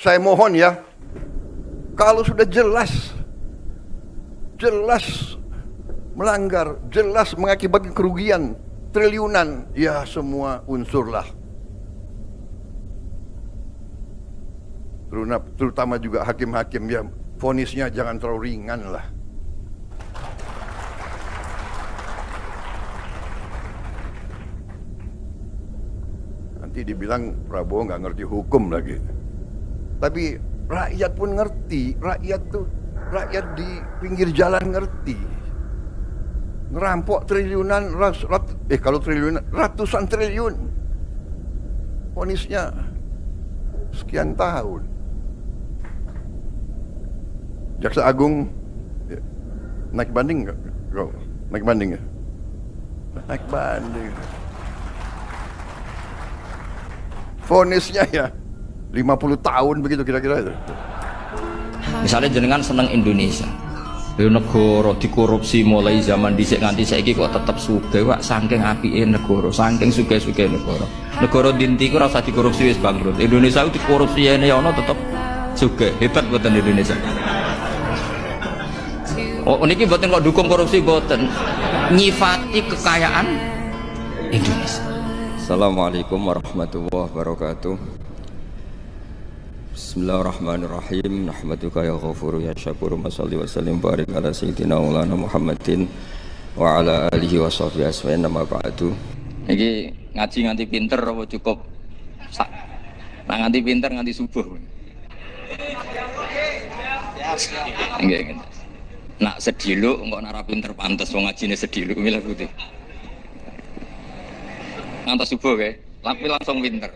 saya mohon ya, kalau sudah jelas melanggar, jelas mengakibatkan kerugian triliunan, ya semua unsurlah. Terutama juga hakim-hakim, ya vonisnya jangan terlalu ringan lah. Nanti dibilang Prabowo nggak ngerti hukum lagi. Tapi rakyat pun ngerti, rakyat di pinggir jalan ngerti. Ngerampok triliunan, kalau triliunan, ratusan triliun. Vonisnya sekian tahun. Jaksa Agung naik banding nggak? Naik banding ya? Naik banding. Vonisnya ya 50 tahun begitu kira-kira itu. Misalnya jenengan seneng Indonesia, negara dikorupsi mulai zaman dhisik nganti saiki kok tetep sugih, wak saking apike negara, saking sugih-sugih negara. Negara dinti ku ora usah dikorupsi wis bangkrut. Indonesia ku dikorupsi ene ya ono tetep sugih. Hebat buatan Indonesia. Oh, niki mboten kok dukung korupsi, mboten. Nyifati kekayaan Indonesia. Assalamualaikum warahmatullahi wabarakatuh. Bismillahirrahmanirrahim. Nahmaduka ya ghafuru ya syakuru. Mashalli wa sallim barik ala sayyidina maulana Muhammadin wa ala alihi wa sahbihi asma'in nama ba'du. Niki ngaji nganti pinter apa cukup sak? Nah nganti pinter nganti subuh. Nggih. Nak sediluk engko nek ora pinter pantes wong ngajine sediluk milih putih. Ngantos subuh kae, tapi langsung pinter.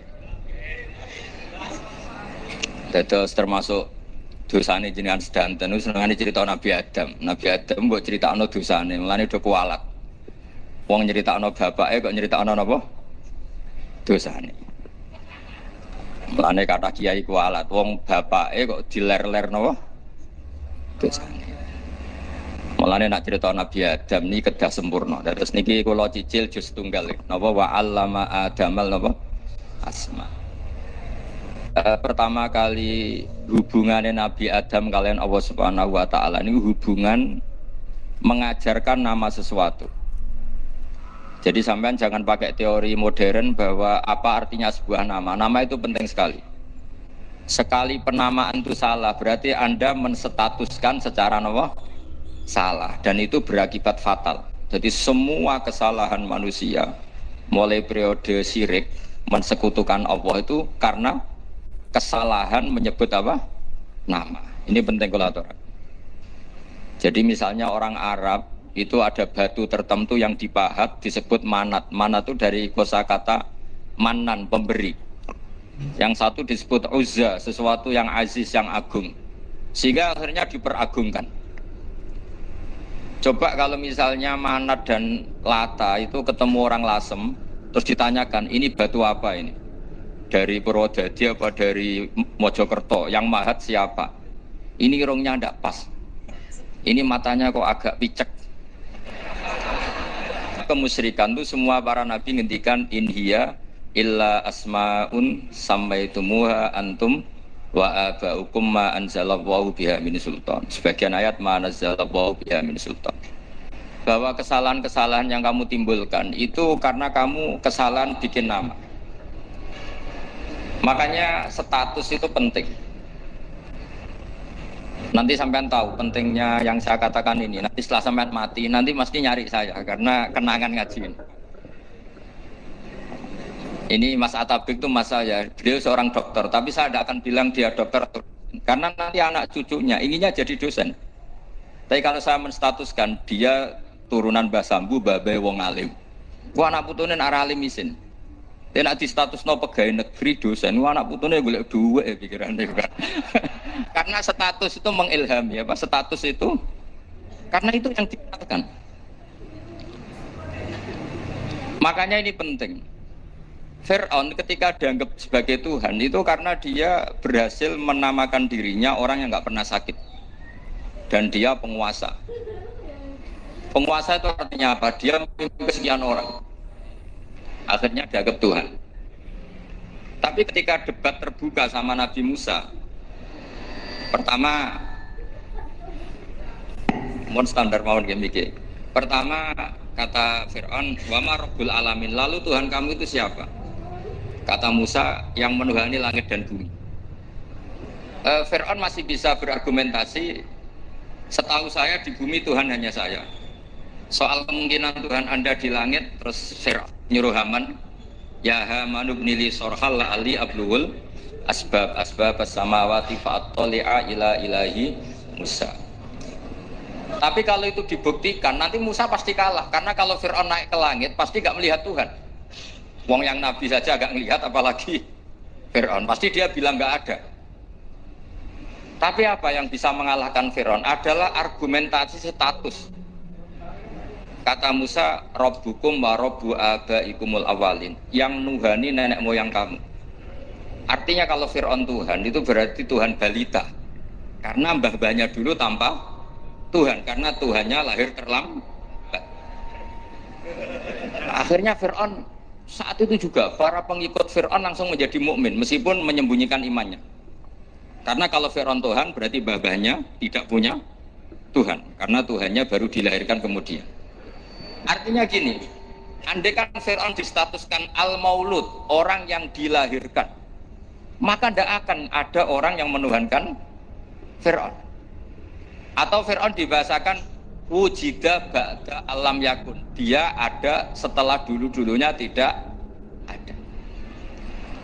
Dados termasuk dosane jenengan sedanten niku senengane cerita Nabi Adam. Nabi Adam mbok critakno dosane, mulane do kualat. Wong nyeritakno bapake kok nyeritakno napa? Dosane. Mulane kata kiai kualat, wong bapake kok diler-ler napa? Dosane. Mulane nak cerita Nabi Adam ini kedah sempurna. Terus niki kula cicil juz tunggal napa wa 'allama Adamal napa asma. Pertama kali hubungannya Nabi Adam kalian Allah Subhanahu wa taala ini hubungan mengajarkan nama sesuatu. Jadi sampean jangan pakai teori modern bahwa apa artinya sebuah nama. Nama itu penting sekali. Sekali penamaan itu salah berarti Anda menstatuskan secara napa? Salah, dan itu berakibat fatal. Jadi semua kesalahan manusia mulai periode syirik mensekutukan Allah itu karena kesalahan menyebut apa? Nama. Ini penting kolaboran. Jadi misalnya orang Arab itu ada batu tertentu yang dipahat disebut manat. Manat itu dari kosakata manan, pemberi. Yang satu disebut uzza, sesuatu yang aziz, yang agung. Sehingga akhirnya diperagungkan. Coba kalau misalnya Manat dan Lata itu ketemu orang Lasem, terus ditanyakan, ini batu apa ini? Dari Purwodadi apa dari Mojokerto? Yang mahat siapa? Ini irungnya tidak pas. Ini matanya kok agak picek. Kemusyrikan itu semua para nabi ngendikan inhiya illa asmaun sammaitumuha antum wa aba'ukum ma anzalallahu biha min sultan. Sebagian ayat ma anzalallahu biha min sultan. Bahwa kesalahan-kesalahan yang kamu timbulkan itu karena kamu kesalahan bikin nama. Makanya status itu penting. Nanti sampean tahu pentingnya yang saya katakan ini. Nanti setelah sampean mati, nanti mesti nyari saya karena kenangan ngaji ini. Ini Mas Atabik itu mas saya, beliau seorang dokter, tapi saya tidak akan bilang dia dokter karena nanti anak cucunya inginnya jadi dosen. Tapi kalau saya menstatuskan dia turunan Mbah Sambu, babe wong alim. Wah anak putune arah alim isin. Dia nak di status no pegawai negeri dosen, wah anak putune golek duit pikirannya kan. Karena status itu mengilhami, apa status itu? Karena itu yang dikatakan. Makanya ini penting. Fir'aun ketika dianggap sebagai Tuhan itu karena dia berhasil menamakan dirinya orang yang nggak pernah sakit dan dia penguasa. Penguasa itu artinya apa? Dia memimpin sekian orang. Akhirnya dianggap Tuhan. Tapi ketika debat terbuka sama Nabi Musa, Pertama, mohon standar mawon nggih mikir. Pertama kata Fir'aun, wa ma rabbul alamin, lalu Tuhan kamu itu siapa? Kata Musa, yang menuhani langit dan bumi. Fir'aun masih bisa berargumentasi, setahu saya di bumi Tuhan hanya saya. Soal kemungkinan Tuhan Anda di langit, terus Fir'aun nyuruh Haman, ya Haman ibnili sorhal la'ali abluhul asbab as-samawati fa'attali'a ila ilahi Musa. Tapi kalau itu dibuktikan, nanti Musa pasti kalah. Karena kalau Fir'aun naik ke langit, pasti gak melihat Tuhan. Wong yang Nabi saja gak melihat, apalagi Fir'aun. Pasti dia bilang gak ada. Tapi apa yang bisa mengalahkan Fir'aun adalah argumentasi status. Kata Musa, Rabbukum wa Rabbu abaikumul awalin. Yang nuhani nenek moyang kamu. Artinya kalau Fir'aun Tuhan, itu berarti Tuhan balita. Karena mbah-mbahnya dulu tanpa Tuhan, karena Tuhannya lahir terlambat. Akhirnya Fir'aun saat itu juga para pengikut Fir'aun langsung menjadi mukmin meskipun menyembunyikan imannya. Karena kalau Fir'aun Tuhan berarti babahnya tidak punya Tuhan, karena Tuhannya baru dilahirkan kemudian. Artinya gini, andai kan Fir'aun distatuskan al-maulud, orang yang dilahirkan, maka tidak akan ada orang yang menuhankan Fir'aun. Atau Fir'aun dibahasakan wujida ba'da alam yakun, dia ada setelah dulu-dulunya tidak ada.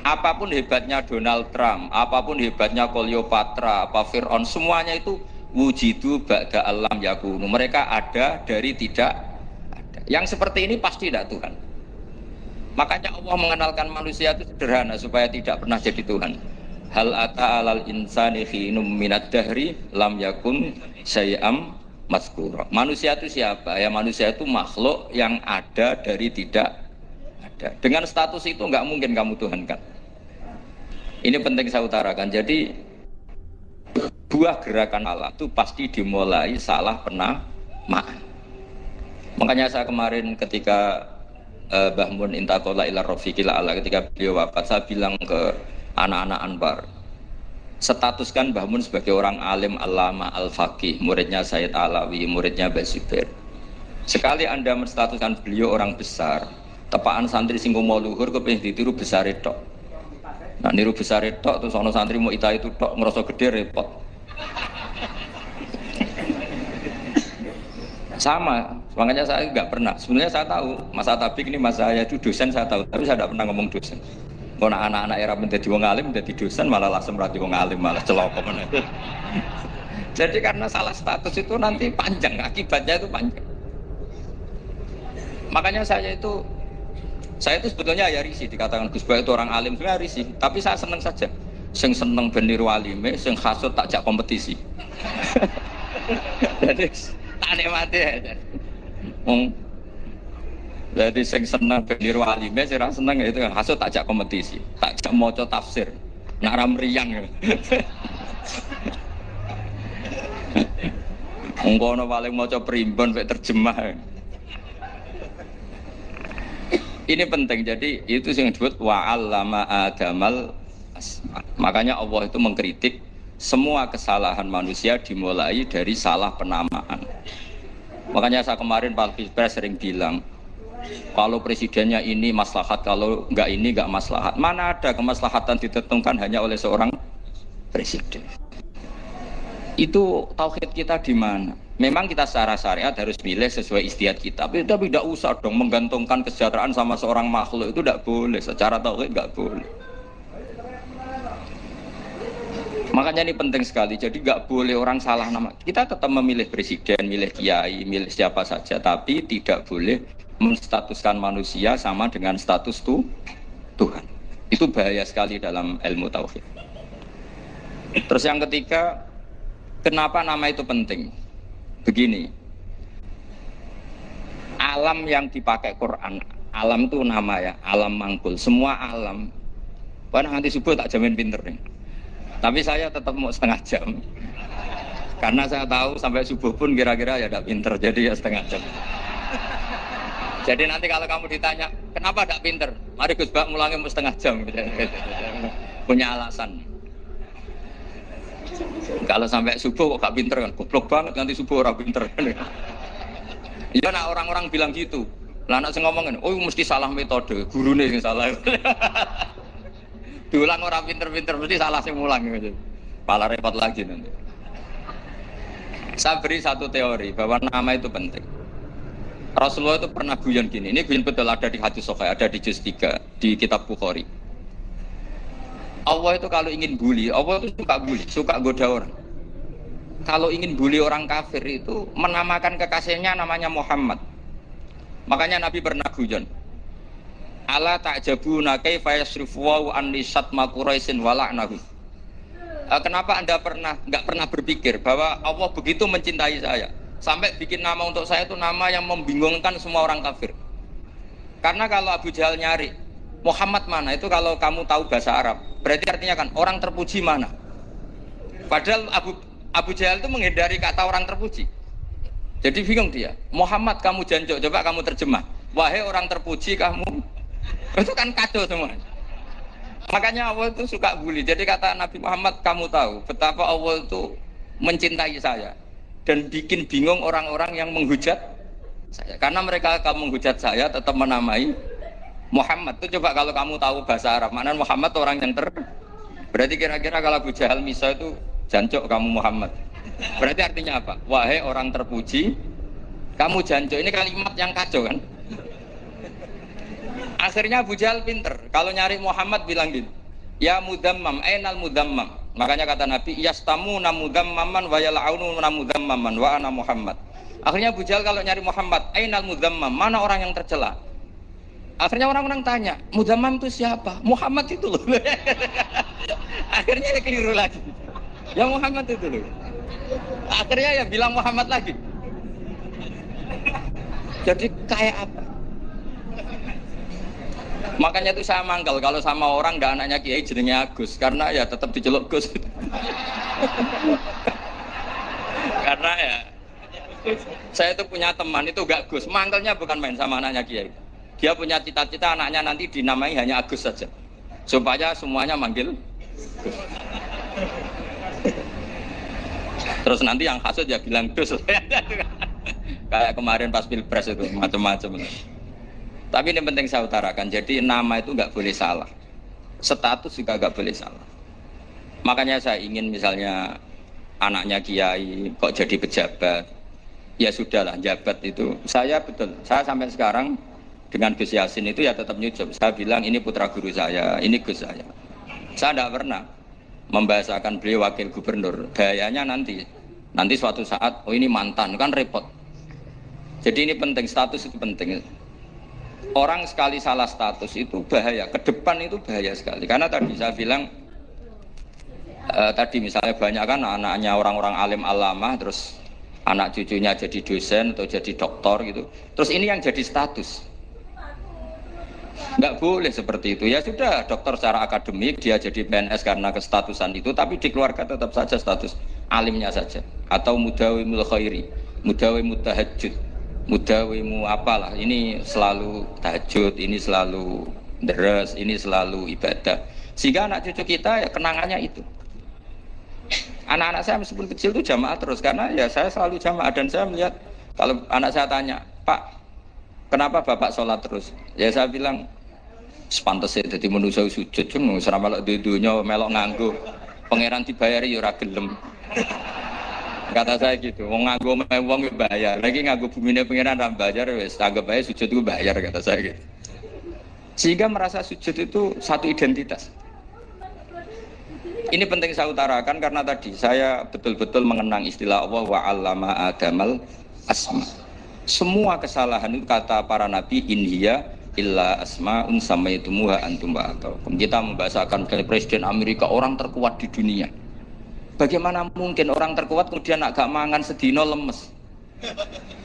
Apapun hebatnya Donald Trump, apapun hebatnya Cleopatra, apa Fir'aun, semuanya itu wujidu ba'da alam yakun, mereka ada dari tidak ada. Yang seperti ini pasti tidak Tuhan. Makanya Allah mengenalkan manusia itu sederhana supaya tidak pernah jadi Tuhan. Hal ata alal insani khinum minad dahri lam yakun syai'am mazkura. Manusia itu siapa? Ya manusia itu makhluk yang ada dari tidak ada. Dengan status itu enggak mungkin kamu tuhankan. Ini penting saya utarakan. Jadi buah gerakan Allah itu pasti dimulai salah penamaan. Makanya saya kemarin ketika Mbah Mun intaqala ila rafiqil a'la, ketika beliau wafat, saya bilang ke anak-anak Anwar, statuskan Mbah Mun sebagai orang alim, alama, al-faqih, muridnya Sayyid Alawi, muridnya Mbah Zubair. Sekali Anda menstatuskan beliau orang besar, tepaan santri sing mau luhur kepengin ditiru besar tok. Nah niru besar tok terus ana santri mau ita itu tok ngerasa gede repot. Sama, makanya saya nggak pernah. Sebenarnya saya tahu Mas Atabik ini Mas saya itu dosen, saya tahu, tapi saya tidak pernah ngomong dosen. Kalau anak-anak era menjadi wong alim, menjadi dosen malah langsung merati wong alim, malah celaka mana. Jadi karena salah status itu nanti panjang, akibatnya itu panjang. Makanya saya itu sebetulnya ya risih dikatakan Gus Bak itu orang alim, sebenarnya risih. Tapi saya senang saja. Sing seneng beniru alime, sing hasut takjak kompetisi. Jadi tak nikmati ya. Jadi sing seneng beniru alime, sing seneng itu hasut takjak kompetisi, takjak maca tafsir, nak ra mriyang. Ngono paling maca primbon mek terjemah. Ini penting, jadi itu yang disebut wa'allama adamal asma. Makanya Allah itu mengkritik semua kesalahan manusia dimulai dari salah penamaan. Makanya saya kemarin Pak Pilpres sering bilang, kalau presidennya ini maslahat, kalau enggak ini enggak maslahat. Mana ada kemaslahatan ditentukan hanya oleh seorang presiden. Itu tauhid kita di mana? Memang kita secara syariat harus milih sesuai istiadat kita, tapi tidak usah dong menggantungkan kesejahteraan sama seorang makhluk, itu tidak boleh, secara tauhid tidak boleh. Makanya ini penting sekali, jadi nggak boleh orang salah nama. Kita tetap memilih presiden, milih kiai, milih siapa saja, tapi tidak boleh menstatuskan manusia sama dengan status Tuhan. Itu bahaya sekali dalam ilmu tauhid. Terus yang ketiga, kenapa nama itu penting? Begini, alam yang dipakai Quran, alam itu nama ya, alam mangkul, semua alam. Wah nanti subuh tak jamin pinter nih. Tapi saya tetap mau setengah jam, karena saya tahu sampai subuh pun kira-kira ya tidak pinter, jadi ya setengah jam. Jadi nanti kalau kamu ditanya, kenapa tidak pinter? Mari Gus Bak mulangnya setengah jam, punya alasan. Kalau sampai subuh kok gak pinter kan, goblok banget nanti subuh orang pinter. Ya nak orang-orang bilang gitu. Lah anak sing ngomong kan, oh mesti salah metode, gurune sing salah. Diulang orang pinter-pinter mesti salah sing mulang gitu. Pala repot lagi nanti. Saya beri satu teori bahwa nama itu penting. Rasulullah itu pernah guyon gini, ini guyon betul ada di hadis Sahih, ada di juz 3 di kitab Bukhari. Allah itu kalau ingin bully, Allah itu suka bully, suka goda orang. Kalau ingin bully orang kafir itu menamakan kekasihnya namanya Muhammad. Makanya Nabi pernah guyon. Ala ta'jabuna kaifa yasrifu wa an lisat ma Quraisyin wa la'nahu. Kenapa Anda enggak pernah berpikir bahwa Allah begitu mencintai saya sampai bikin nama untuk saya itu nama yang membingungkan semua orang kafir. Karena kalau Abu Jahal nyari Muhammad mana itu kalau kamu tahu bahasa Arab, berarti artinya kan orang terpuji mana. Padahal Abu Jahal itu menghindari kata orang terpuji. Jadi bingung dia. Muhammad kamu jancuk, coba kamu terjemah. Wahai orang terpuji kamu. Itu kan kacau semua. Makanya Allah itu suka bully. Jadi kata Nabi Muhammad, kamu tahu betapa Allah itu mencintai saya dan bikin bingung orang-orang yang menghujat saya. Karena mereka kalau menghujat saya tetap menamai Muhammad. Itu coba kalau kamu tahu bahasa Arab, mana Muhammad orang yang berarti kira-kira kalau Abu Jahal Misa itu jancuk kamu Muhammad. Berarti artinya apa? Wahai orang terpuji, kamu jancuk. Ini kalimat yang kacau kan? Akhirnya Abu Jahal pinter. Kalau nyari Muhammad bilang gitu. Ya mudammam, ainal mudammam. Makanya kata Nabi, yastamuna mudammaman wa yal'aununa mudammaman wa ana Muhammad. Akhirnya Abu Jahal kalau nyari Muhammad, ainal mudammam, mana orang yang tercela? Akhirnya orang-orang tanya, mudammam itu siapa? Muhammad itu loh. Akhirnya dia keliru lagi. Ya Muhammad itu loh. Akhirnya ya bilang Muhammad lagi. Jadi kayak apa? Makanya itu saya mangkal kalau sama orang dan anaknya Kiai jenenge Agus karena ya tetap diceluk Gus. Karena ya saya itu punya teman itu gak Gus, mangkalnya bukan main sama anaknya Kiai. Dia punya cita-cita anaknya nanti dinamai hanya Agus saja. Supaya semuanya manggil Gus. Terus nanti yang hasut ya bilang Dus. Kayak kemarin pas Pilpres itu macam-macam. Tapi ini penting saya utarakan. Jadi nama itu nggak boleh salah. Status juga nggak boleh salah. Makanya saya ingin misalnya anaknya Kiai kok jadi pejabat. Ya sudahlah, jabat itu. Saya betul. Saya sampai sekarang dengan Gus Yasin itu ya tetap nyucup. Saya bilang ini putra guru saya, ini Gus saya. Saya tidak pernah membahasakan beliau wakil gubernur. Bahayanya nanti suatu saat, oh ini mantan, kan repot. Jadi ini penting, status itu penting. Orang sekali salah status itu bahaya, ke depan itu bahaya sekali. Karena tadi saya bilang, tadi misalnya banyak kan anaknya orang-orang alim alamah, terus anak cucunya jadi dosen atau jadi doktor gitu. Terus ini yang jadi status. Nggak boleh seperti itu. Ya sudah, dokter secara akademik dia jadi PNS karena kestatusan itu, tapi di keluarga tetap saja status alimnya saja. Atau mudawimul khairi, mudawimut tahajud, mudawimu apalah. Ini selalu tahajud, ini selalu deres, ini selalu ibadah. Sehingga anak cucu kita ya kenangannya itu. Anak-anak saya meskipun kecil itu jamaah terus karena ya saya selalu jamaah dan saya melihat kalau anak saya tanya, Pak, kenapa Bapak sholat terus? Ya saya bilang sepantasnya jadi manusia sujud cuma selama melok dudunya melok nganggo pangeran dibayari ya ora gelem. Kata saya gitu, wong nganggo wong bayar. Lagi nganggo bumine pangeran ra bayar wis anggap ae sujud itu bayar kata saya gitu. Sehingga merasa sujud itu satu identitas. Ini penting saya utarakan karena tadi saya betul-betul mengenang istilah Allah wa 'allama Adamal asma. Semua kesalahan itu kata para nabi inhiya illa asma'un samaitumuha antum ba'ataukum. Kita membahasakan dari Presiden Amerika orang terkuat di dunia. Bagaimana mungkin orang terkuat kemudian agak mangan sedino lemes?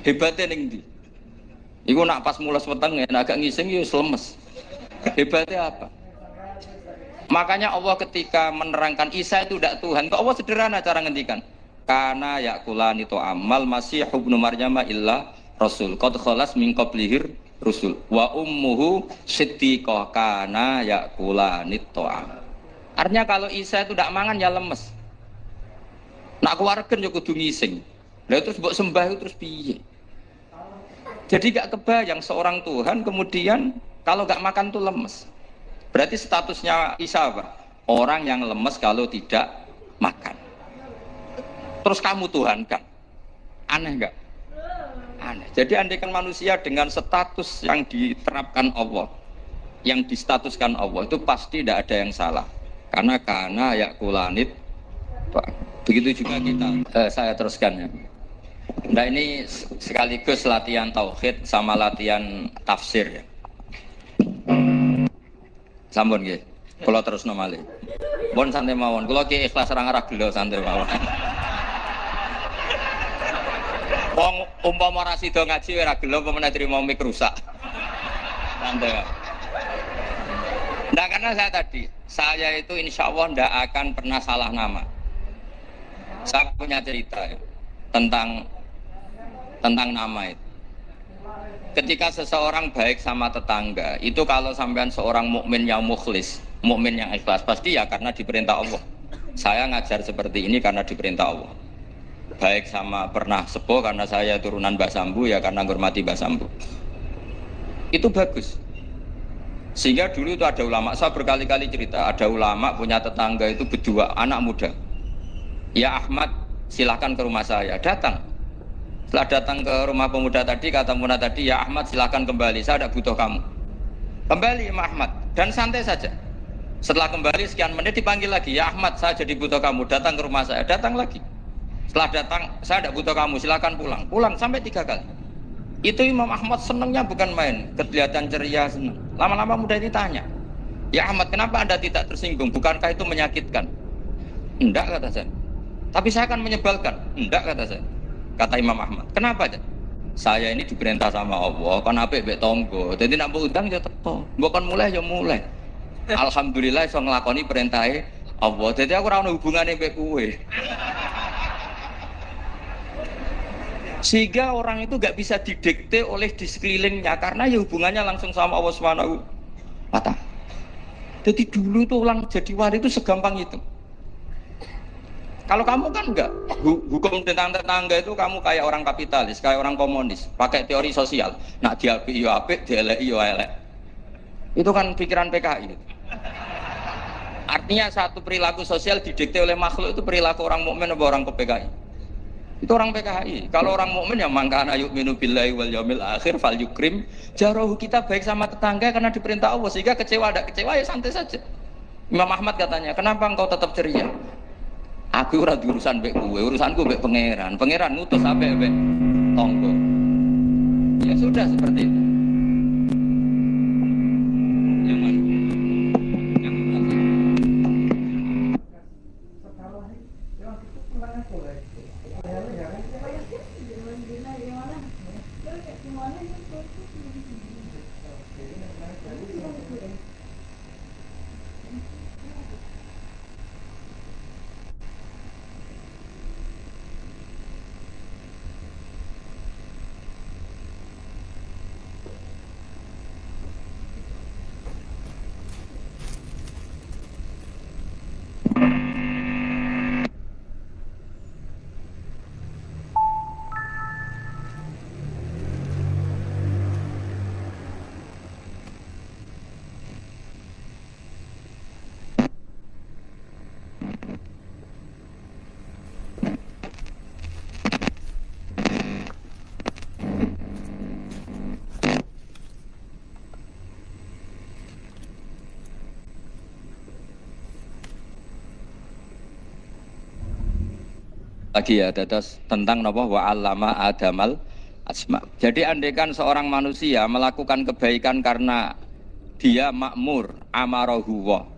Hebatnya ning ndi? Iku nak pas mules weteng agak ngising ya lemes. Hebatnya apa? Makanya Allah ketika menerangkan Isa itu tidak Tuhan, kok Allah sederhana cara ngendikan. Kana yakulani to amal masih ibnu Maryam illa rasul qad khalas min qablihir rusul wa ummuhu siddiqah kana yakulani to. Artinya kalau Isa itu tidak mangan ya lemes. Nak keluarga yo kudu ngising. Lah terus mbok sembah terus piye? Jadi gak kebayang seorang Tuhan kemudian kalau gak makan tuh lemes. Berarti statusnya Isa apa? Orang yang lemes kalau tidak makan. Terus kamu Tuhan kan? Aneh gak? Aneh. Jadi andaikan manusia dengan status yang diterapkan Allah, yang distatuskan Allah, itu pasti tidak ada yang salah. Karena ya kulanit. Begitu juga kita. Saya teruskan ya. Nah ini sekaligus latihan tauhid sama latihan tafsir ya. Sampun nggih. Kula terusno malih. Pun santai mawon. Kula ki ikhlas ora ngarah gelo santai mawon. Wong umpama ora sida ngaji ora gelo apa meneh trimo mik rusak. Santai. Nah karena saya itu insya Allah tidak akan pernah salah nama. Saya punya cerita ya, tentang nama itu. Ketika seseorang baik sama tetangga, itu kalau sampean seorang mukmin yang mukhlis, mukmin yang ikhlas, pasti ya karena diperintah Allah. Saya ngajar seperti ini karena diperintah Allah. Baik sama pernah sepuh karena saya turunan Mbah Sambu ya karena menghormati Mbah Sambu. Itu bagus. Sehingga dulu itu ada ulama, saya berkali-kali cerita, ada ulama punya tetangga itu berdua anak muda. Ya Ahmad, silahkan ke rumah saya. Datang. Setelah datang ke rumah pemuda tadi, kata pemuda tadi, ya Ahmad silahkan kembali, saya tidak butuh kamu. Kembali Imam Ahmad, dan santai saja. Setelah kembali sekian menit dipanggil lagi, ya Ahmad saya jadi butuh kamu, datang ke rumah saya. Datang lagi. Setelah datang, saya tidak butuh kamu, silahkan pulang. Pulang sampai 3 kali. Itu Imam Ahmad senangnya bukan main, kelihatan ceria senang. Lama-lama muda ini tanya, ya Ahmad kenapa Anda tidak tersinggung, bukankah itu menyakitkan? Enggak kata saya. Tapi saya akan menyebalkan. Enggak kata saya. Kata Imam Ahmad. Kenapa aja? Saya ini diperintah sama Allah. Kan apik mbek tangga. Dadi nek mbok undang ya teko. Mbok kon mulai ya mulai. Alhamdulillah iso nglakoni perintahe Allah. Dadi aku ora ono hubungane mbek kowe. Sehingga orang itu gak bisa didikte oleh di sekelilingnya karena ya hubungannya langsung sama Allah Subhanahu wa Ta'ala. Jadi dulu itu orang jadi wali itu segampang itu. Kalau kamu kan enggak, hukum tentang tetangga itu kamu kayak orang kapitalis, kayak orang komunis, pakai teori sosial. Nak diapik yo apik, dieleki yo elek. Itu kan pikiran PKI. Artinya satu perilaku sosial didikte oleh makhluk itu perilaku orang mukmin atau orang PKI. Itu orang PKI. Kalau orang mukmin yang mangkana yu'minu billahi wal yaumil akhir fal yukrim jarahu, kita baik sama tetangga karena diperintah Allah, sehingga kecewa ada kecewa ya santai saja. Imam Ahmad katanya, "Kenapa engkau tetap ceria?" Aku ora urusan mbek kowe, urusanku mbek pangeran. Pangeran ngutus sampe mbek tonggo. Ya sudah seperti itu. Yang mana? Yang mana? Lagi ya, terus tentang napa wa 'allama adamal asma. Jadi andaikan seorang manusia melakukan kebaikan karena dia makmur amarahu wa,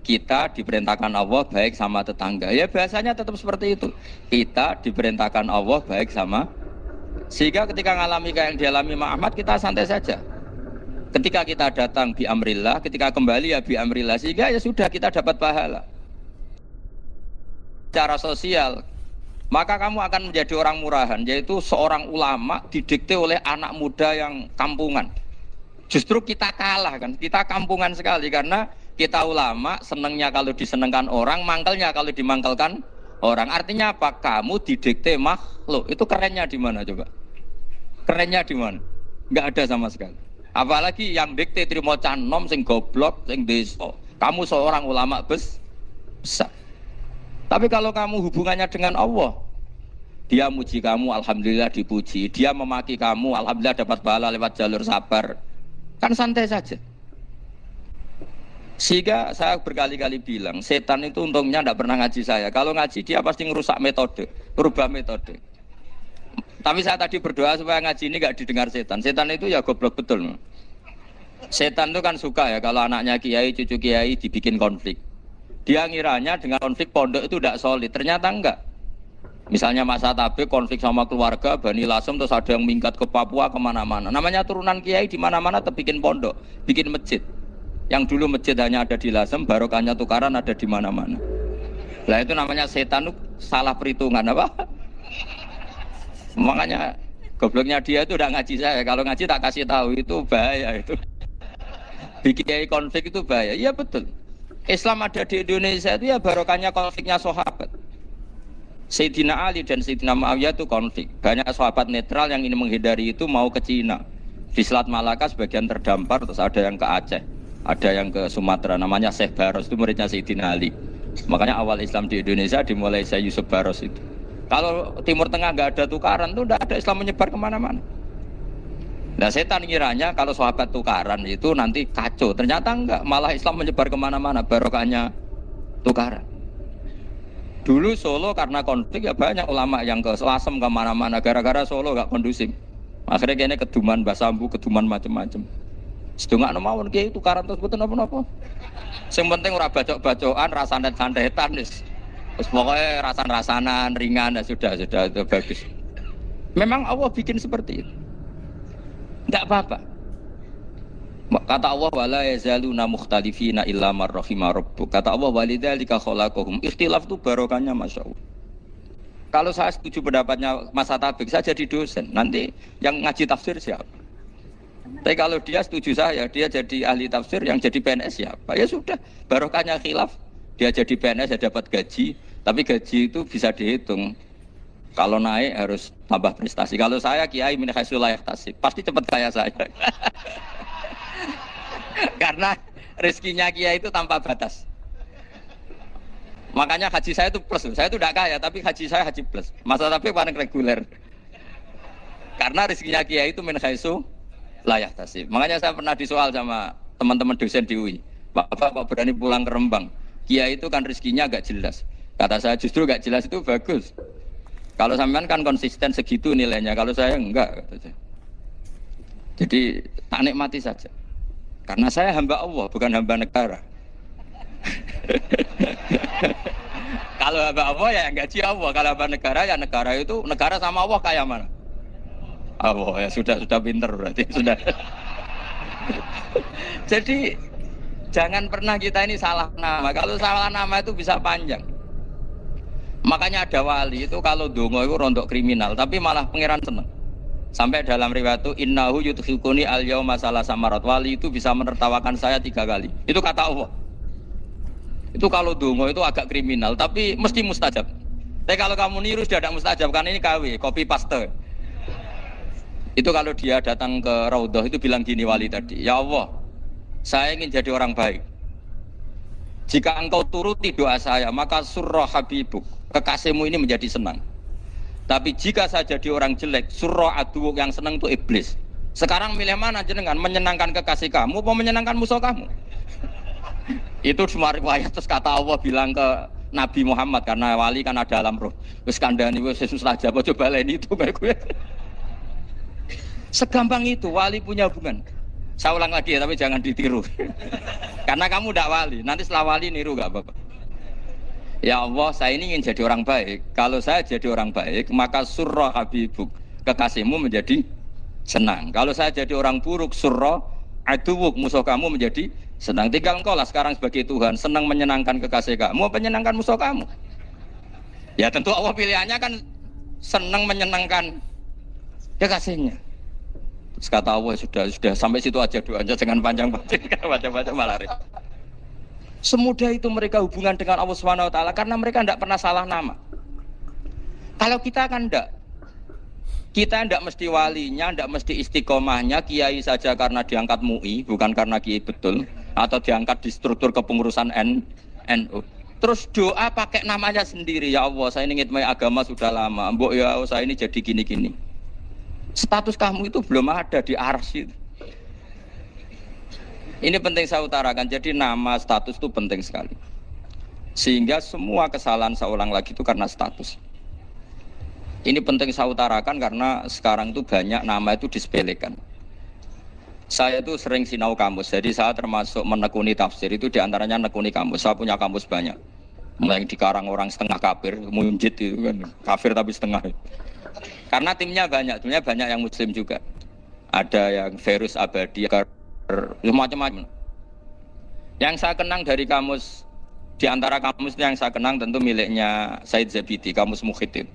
kita diperintahkan Allah baik sama tetangga. Ya bahasanya tetap seperti itu. Kita diperintahkan Allah baik sama, sehingga ketika ngalami kayak yang dialami Muhammad kita santai saja. Ketika kita datang bi amrillah, ketika kembali ya bi amrillah, sehingga ya sudah kita dapat pahala. Secara sosial, maka kamu akan menjadi orang murahan, yaitu seorang ulama didikte oleh anak muda yang kampungan. Justru kita kalah kan, kita kampungan sekali karena kita ulama senangnya kalau disenengkan orang, mangkelnya kalau dimangkelkan orang. Artinya apa? Kamu didikte makhluk. Itu kerennya di mana coba? Kerennya di mana? Enggak ada sama sekali. Apalagi yang dikte trimo canom sing goblok, sing desa. Kamu seorang ulama besar. Tapi kalau kamu hubungannya dengan Allah, dia muji kamu, alhamdulillah dipuji. Dia memaki kamu, alhamdulillah dapat pahala lewat jalur sabar. Kan santai saja. Sehingga saya berkali-kali bilang, setan itu untungnya tidak pernah ngaji saya. Kalau ngaji dia pasti ngerusak metode, berubah metode. Tapi saya tadi berdoa supaya ngaji ini gak didengar setan. Setan itu ya goblok betul. Setan itu kan suka ya kalau anaknya kiai, cucu kiai dibikin konflik. Dia ngiranya dengan konflik pondok itu tidak solid. Ternyata enggak. Misalnya Mas Atabe konflik sama keluarga, Bani Lasem, terus ada yang minggat ke Papua kemana-mana. Namanya turunan kiai di mana-mana bikin pondok, bikin masjid. Yang dulu masjid hanya ada di Lasem, barokahnya tukaran ada di mana-mana. Lah itu namanya setan itu salah perhitungan apa? Makanya gobloknya dia itu udah ngaji saya. Kalau ngaji tak kasih tahu itu bahaya itu. Bikin konflik itu bahaya. Iya betul. Islam ada di Indonesia itu ya barokahnya konfliknya sahabat. Sayyidina Ali dan Sayyidina Muawiyah itu konflik. Banyak sahabat netral yang ingin menghindari itu mau ke Cina. Di Selat Malaka sebagian terdampar, terus ada yang ke Aceh. Ada yang ke Sumatera, namanya Syekh Baros, itu muridnya Sayyidina Ali. Makanya awal Islam di Indonesia dimulai Syekh Yusuf Baros itu. Kalau Timur Tengah nggak ada tukaran, itu nggak ada Islam menyebar kemana-mana. Nah setan ngiranya kalau sahabat tukaran itu nanti kacau. Ternyata enggak, malah Islam menyebar kemana-mana, barokahnya tukaran. Dulu Solo karena konflik ya banyak ulama yang ke Lasem kemana-mana, gara-gara Solo nggak kondusif. Akhirnya kayaknya keduman Basambu, keduman macam-macam. Sedungak mawon kiai tukaran terus betul apa-apa. Sing penting ora bacok-bacokan, rasanet-santetan wis. Wis pokoke rasan-rasanan ringan ya sudah itu bagus. Memang Allah bikin seperti itu. Enggak apa-apa. Kata Allah wala yazaluna mukhtalifina illa man rahima rabbuk. Kata Allah walidzalika khalaqahum. Ikhtilaf itu barokahnya masyaallah. Kalau saya setuju pendapatnya Mas Atabik, saya jadi dosen. Nanti yang ngaji tafsir siapa? Tapi kalau dia setuju saya, dia jadi ahli tafsir, yang jadi PNS siapa? Ya sudah, barokahnya khilaf. Dia jadi PNS, dia dapat gaji. Tapi gaji itu bisa dihitung. Kalau naik harus tambah prestasi. Kalau saya kiai min haitsu la yahtasib, pasti cepat kaya saya. Karena rezekinya kiai itu tanpa batas. Makanya haji saya itu plus. Saya itu tidak kaya, tapi haji saya haji plus. Masa tapi paling reguler. Karena rezekinya kiai itu min haitsu layak tasib. Makanya saya pernah disoal sama teman-teman dosen di UI. Bapak kok berani pulang ke Rembang? Kiai itu kan rezekinya agak jelas. Kata saya justru agak jelas itu bagus. Kalau sampean kan konsisten segitu nilainya. Kalau saya enggak. Kata saya. Jadi tak nikmati saja. Karena saya hamba Allah, bukan hamba negara. Kalau hamba Allah ya gaji Allah. Kalau hamba negara ya negara itu negara sama Allah kayak mana? Allah ya sudah pinter berarti sudah. Jadi jangan pernah kita ini salah nama. Kalau salah nama itu bisa panjang. Makanya ada wali itu kalau dongo itu rontok kriminal, tapi malah pangeran seneng. Sampai dalam riwayat itu innahu yudkhiluni al-yauma salasa marat. Wali itu bisa menertawakan saya 3 kali. Itu kata Allah. Itu kalau dongo itu agak kriminal, tapi mesti mustajab. Tapi kalau kamu niru sudah tidak mustajab karena ini KW, copy paste. Itu kalau dia datang ke Raudhah itu bilang gini wali tadi, ya Allah, saya ingin jadi orang baik. Jika engkau turuti doa saya, maka surra habibuk, kekasihmu ini menjadi senang. Tapi jika saya jadi orang jelek, surra aduwuk, yang senang itu iblis. Sekarang milih mana jenengan, menyenangkan kekasih kamu atau menyenangkan musuh kamu? Itu cuma riwayat. Terus kata Allah bilang ke Nabi Muhammad, karena wali kan ada alam roh. Wis kandhani wis mustajab, coba lain itu kayak gue. Segampang itu wali punya hubungan. Saya ulang lagi ya, tapi jangan ditiru. Karena kamu tidak wali, nanti setelah wali niru gak apa-apa. Ya Allah, saya ini ingin jadi orang baik. Kalau saya jadi orang baik, maka surra habibuk, kekasihmu menjadi senang. Kalau saya jadi orang buruk, surra aduwuk, musuh kamu menjadi senang. Tinggal engkau lah sekarang sebagai Tuhan, senang menyenangkan kekasih kamu, menyenangkan musuh kamu. Ya tentu Allah pilihannya kan senang menyenangkan kekasihnya. Terus kata Allah sudah sampai situ aja doanya, jangan panjang-panjang, baca-baca malah repot. Semudah itu mereka hubungan dengan Allah SWT karena mereka tidak pernah salah nama. Kalau kita kan enggak. Kita tidak mesti walinya, tidak mesti istiqomahnya, kiai saja karena diangkat MUI, bukan karena kiai betul, atau diangkat di struktur kepengurusan NU. Terus doa pakai namanya sendiri, ya Allah, saya ini ngitmai agama sudah lama, mbok ya saya ini jadi gini-gini. Status kamu itu belum ada di arsy. Ini penting saya utarakan, jadi nama status itu penting sekali. Sehingga semua kesalahan saya ulang lagi itu karena status. Ini penting saya utarakan karena sekarang itu banyak nama itu disepelekan. Saya itu sering sinau kamus, jadi saya termasuk menekuni tafsir itu diantaranya menekuni kamus. Saya punya kamus banyak. Mulai dikarang orang setengah kafir, munjid itu kan, kafir tapi setengah. Karena timnya banyak yang muslim juga. Ada yang virus abadi, macam-macam. Yang saya kenang dari kamus, diantara kamus yang saya kenang tentu miliknya Said Zabidi, kamus Mukhyiddin.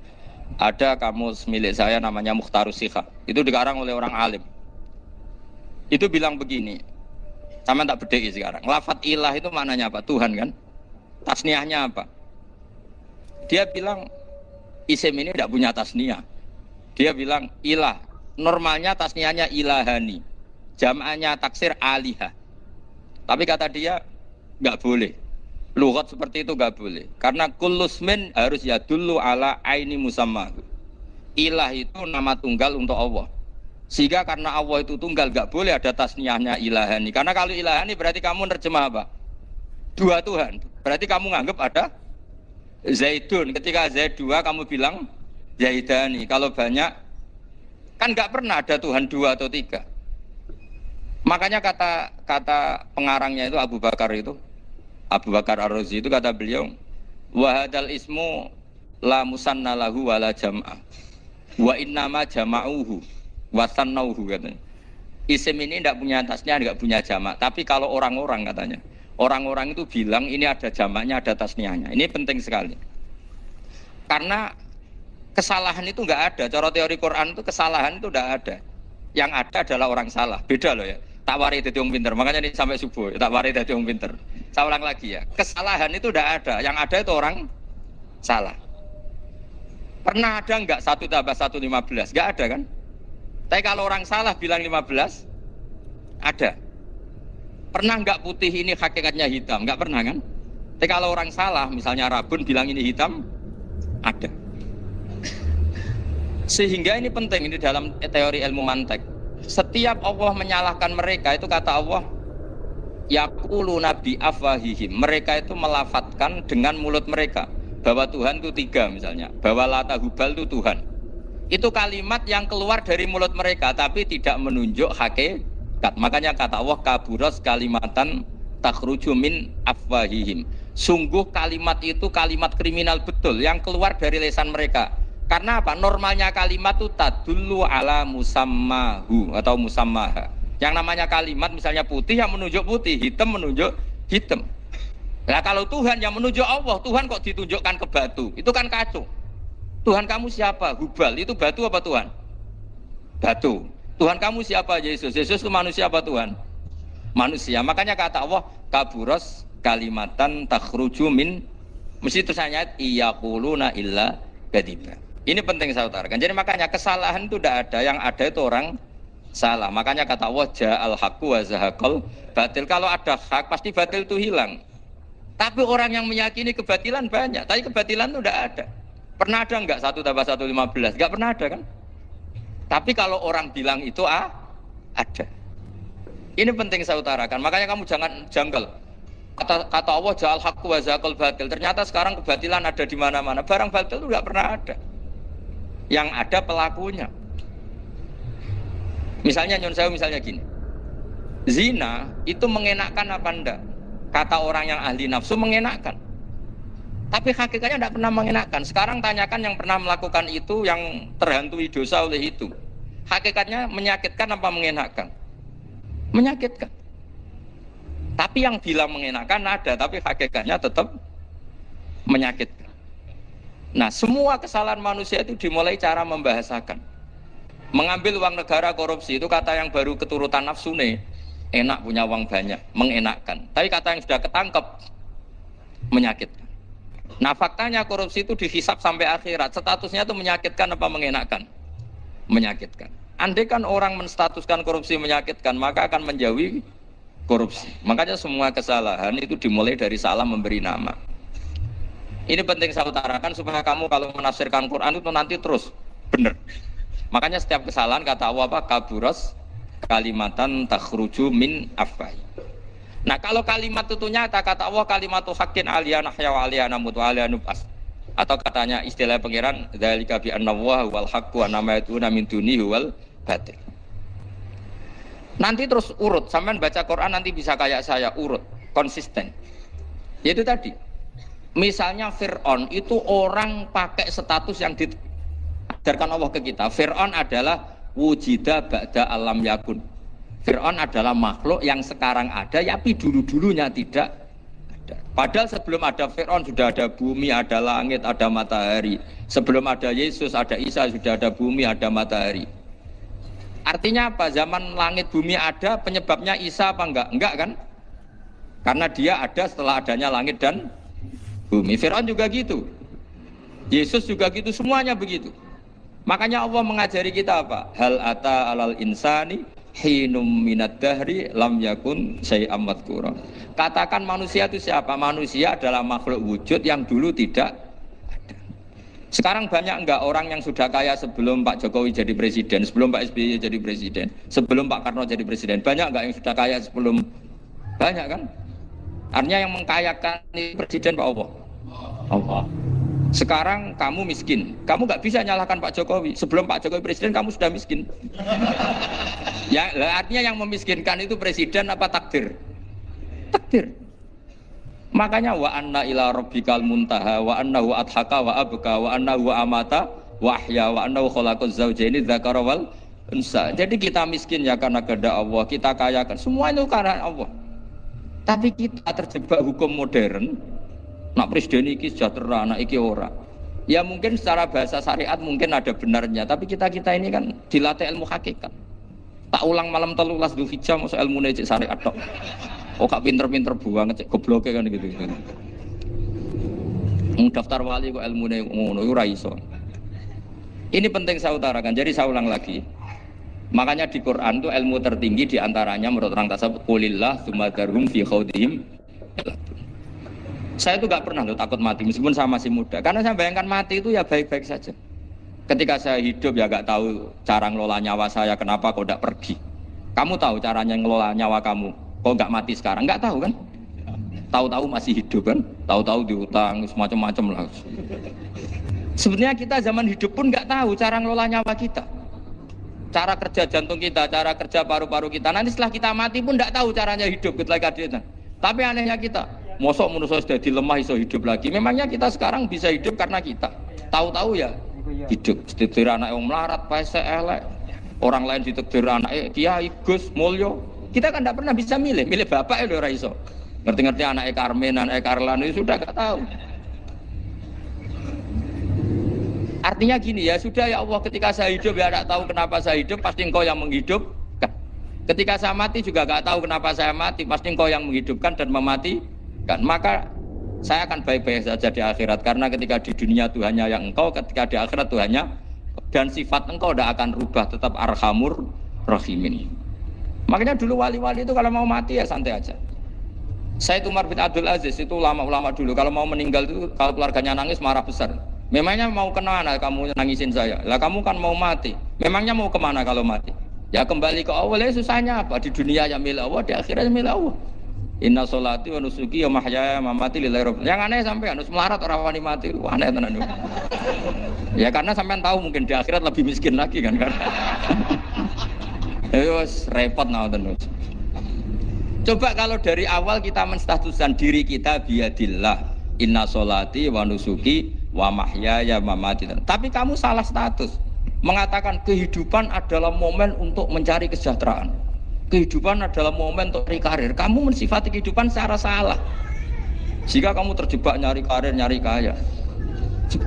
Ada kamus milik saya namanya Mukhtarus Sikhah. Itu dikarang oleh orang alim. Itu bilang begini. Sama tak bedeki sekarang. Lafat ilah itu maknanya apa? Tuhan kan? Tasniahnya apa? Dia bilang isim ini tidak punya tasniah. Dia bilang ilah. Normalnya tasniahnya ilahani. Jam'anya taksir alihah. Tapi kata dia enggak boleh. Lughat seperti itu enggak boleh. Karena kullusmin harus yadullu ala aini musamma. Ilah itu nama tunggal untuk Allah. Sehingga karena Allah itu tunggal enggak boleh ada tasniahnya ilahani. Karena kalau ilahani berarti kamu nerjemah apa? Dua Tuhan. Berarti kamu nganggap ada Zaidun. Ketika Zaid dua kamu bilang Zaidani. Kalau banyak kan enggak pernah ada Tuhan dua atau tiga. Makanya kata pengarangnya itu Abu Bakar Ar-Razi itu kata beliau, wa hadzal ismu la musanna lahu wa la jam'a. Wa innama jama'uhu wa sannauhu katanya. Isim ini tidak punya tasniah, tidak punya jamak. Tapi kalau orang-orang katanya, orang-orang itu bilang ini ada jamaknya, ada tasniahnya. Ini penting sekali. Karena kesalahan itu enggak ada. Cara teori Quran itu kesalahan itu enggak ada. Yang ada adalah orang salah. Beda loh ya. Tak wari dadi wong pinter. Makanya ini sampai subuh, tak wari dadi wong pinter. Saya ulang lagi ya. Kesalahan itu tidak ada. Yang ada itu orang salah. Pernah ada enggak 1 tambah 1 15? Enggak ada kan? Tapi kalau orang salah bilang 15, ada. Pernah enggak putih ini hakikatnya hitam? Enggak pernah kan? Tapi kalau orang salah, misalnya Rabun bilang ini hitam, ada. Sehingga ini penting ini dalam teori ilmu mantek. Setiap Allah menyalahkan mereka itu kata Allah yaqulu nabi afwahihim. Mereka itu melafatkan dengan mulut mereka bahwa Tuhan itu tiga misalnya, bahwa Lata Hubal itu Tuhan. Itu kalimat yang keluar dari mulut mereka tapi tidak menunjuk hakikat. Makanya kata Allah kaburos kalimatan takhruju min afwahihim. Sungguh kalimat itu kalimat kriminal betul yang keluar dari lisan mereka. Karena apa? Normalnya kalimat itu tadullu ala musammahu atau musammaha. Yang namanya kalimat misalnya putih yang menunjuk putih, hitam menunjuk hitam. Nah kalau Tuhan yang menunjuk Allah, Tuhan kok ditunjukkan ke batu? Itu kan kacau. Tuhan kamu siapa? Hubal. Itu batu apa Tuhan? Batu. Tuhan kamu siapa? Yesus. Yesus itu manusia apa Tuhan? Manusia. Makanya kata Allah, kaburos kalimatan takhruju min, mesti tulisannya iyaquluna illa kadiba. Ini penting saya utarakan. Jadi makanya kesalahan itu tidak ada, yang ada itu orang salah. Makanya kata Allah ja'al haqqu wa zahaqal batil. Kalau ada hak pasti batil itu hilang. Tapi orang yang meyakini kebatilan banyak, tapi kebatilan itu tidak ada. Pernah ada enggak 1 tambah 1 15? Enggak pernah ada kan? Tapi kalau orang bilang itu ada. Ini penting saya utarakan. Makanya kamu jangan janggal. Kata Allah ja'al haqqu wa zahaqal batil. Ternyata sekarang kebatilan ada di mana-mana. Barang batil itu enggak pernah ada. Yang ada pelakunya. Misalnya nyon saya misalnya gini. Zina itu mengenakkan apa enggak? Kata orang yang ahli nafsu mengenakkan. Tapi hakikatnya tidak pernah mengenakkan. Sekarang tanyakan yang pernah melakukan itu, yang terhantui dosa oleh itu. Hakikatnya menyakitkan apa mengenakkan? Menyakitkan. Tapi yang bilang mengenakkan ada, tapi hakikatnya tetap menyakitkan. Nah, semua kesalahan manusia itu dimulai cara membahasakan. Mengambil uang negara korupsi itu kata yang baru keturutan nafsu nih. Enak punya uang banyak, mengenakkan. Tapi kata yang sudah ketangkep, menyakitkan. Nah faktanya korupsi itu dihisap sampai akhirat. Statusnya itu menyakitkan apa mengenakkan? Menyakitkan. Andai kan orang menstatuskan korupsi menyakitkan, maka akan menjauhi korupsi. Makanya semua kesalahan itu dimulai dari salah memberi nama. Ini penting saya utarakan supaya kamu kalau menafsirkan Quran itu nanti terus benar. Makanya setiap kesalahan kata Allah apa? Kaburas kalimatan takhruju min afwai. Nah kalau kalimat itu nyata kata Allah kalimatu haqqin aliyana nahya wa aliyana mutu aliyana nubas. Atau katanya istilah pengiran dzalika bi annallaha wal haqqu wa nama yatuna min dunihi wal batil. Nanti terus urut, sampean baca Quran nanti bisa kayak saya urut, konsisten. Yaitu tadi. Misalnya Fir'aun itu orang pakai status yang diajarkan Allah ke kita. Fir'aun adalah wujida ba'da alam yakun. Fir'aun adalah makhluk yang sekarang ada, tapi dulu-dulunya tidak ada. Padahal sebelum ada Fir'aun sudah ada bumi, ada langit, ada matahari. Sebelum ada Yesus, ada Isa, sudah ada bumi, ada matahari. Artinya apa? Zaman langit bumi ada, penyebabnya Isa apa enggak? Enggak kan? Karena dia ada setelah adanya langit dan bumi. Fir'aun juga gitu. Yesus juga gitu, semuanya begitu. Makanya Allah mengajari kita apa? Hal ata alal insani hinum minad dahri lam yakun syai'am madhkura. Katakan manusia itu siapa? Manusia adalah makhluk wujud yang dulu tidak ada. Sekarang banyak enggak orang yang sudah kaya sebelum Pak Jokowi jadi presiden, sebelum Pak SBY jadi presiden, sebelum Pak Karno jadi presiden? Banyak enggak yang sudah kaya sebelum? Banyak kan? Artinya yang mengkayakan ini presiden Pak Allah. Sekarang kamu miskin, kamu nggak bisa nyalahkan Pak Jokowi. Sebelum Pak Jokowi presiden, kamu sudah miskin. Ya, artinya yang memiskinkan itu presiden apa takdir? Takdir. Makanya wa anna ila rabbikal muntaha wa annahu adhaka wa abka wa annahu amata wa ahya wa annahu khalaqaz zawjaini dzakara wal unsa. Jadi kita miskin ya karena kehendak Allah, kita kaya kan semua itu karena Allah. Tapi kita terjebak hukum modern. Nak presiden iki sejahtera, nak iki ora. Ya mungkin secara bahasa syariat mungkin ada benarnya, tapi kita ini kan dilatih ilmu hakikat. Tak ulang malam 13 Dzulhijjah masuk ilmu cek syariat tok. Oh gak pinter-pinter banget cek gobloke kan gitu. Daftar wali kok ilmune ngono iku ora iso. Ini penting saya utarakan. Jadi saya ulang lagi. Makanya di Quran itu ilmu tertinggi diantaranya menurut orang tasawuf qulillah tsumma dzarhum fi khaudihim. Saya itu gak pernah loh takut mati meskipun saya masih muda. Karena saya bayangkan mati itu ya baik-baik saja. Ketika saya hidup ya gak tahu cara ngelola nyawa saya, kenapa kok gak pergi. Kamu tahu caranya ngelola nyawa kamu, kok gak mati sekarang? Gak tahu kan? Tahu-tahu masih hidup kan? Tahu-tahu diutang, semacam-macam lah. Sebenarnya kita zaman hidup pun gak tahu cara ngelola nyawa kita. Cara kerja jantung kita, cara kerja paru-paru kita. Nanti setelah kita mati pun gak tahu caranya hidup ketika keadaan. Tapi anehnya kita, mosok manusia sudah dilemah iso hidup lagi. Memangnya kita sekarang bisa hidup karena kita tahu-tahu ya hidup. Ditakdir anak yang melarat, paese elek. Orang lain ditakdir anak Kiai Gus Mulyo. Kita kan tidak pernah bisa milih bapak ya ora iso. Ngerti-ngerti anak Karmen, anak Karlan itu sudah gak tahu. Artinya gini ya, sudah ya Allah ketika saya hidup ya tidak tahu kenapa saya hidup, pasti Engkau yang menghidupkan. Ketika saya mati juga gak tahu kenapa saya mati, pasti Engkau yang menghidupkan dan mematikan. Maka saya akan baik-baik saja di akhirat karena ketika di dunia Tuhannya yang Engkau, ketika di akhirat Tuhannya, dan sifat Engkau tidak akan rubah, tetap arhamur rahimin. Makanya dulu wali-wali itu kalau mau mati ya santai aja. Saya Umar bin Abdul Aziz itu ulama-ulama dulu kalau mau meninggal itu kalau keluarganya nangis marah besar. Memangnya mau kemana kamu nangisin saya? Lah kamu kan mau mati. Memangnya mau kemana kalau mati? Ya kembali ke Allah. Ya susahnya apa? Di dunia yang milik Allah, di akhirat yang milik Allah. Inna sholati wa nusuki wa mahyaya wa mamati lillahi rabbil alamin. Yang aneh sampai harus melarat orang wani mati. Wah, aneh tenan. Ya karena sampean tahu mungkin di akhirat lebih miskin lagi kan. Wes repot naon. Coba kalau dari awal kita menstatuskan diri kita biadillah. Inna sholati wa nusuki wa mahyaya wa mamati. Tapi kamu salah status. Mengatakan kehidupan adalah momen untuk mencari kesejahteraan. Kehidupan adalah momen untuk cari karir. Kamu mensifati kehidupan secara salah. Jika kamu terjebak nyari karir, nyari kaya.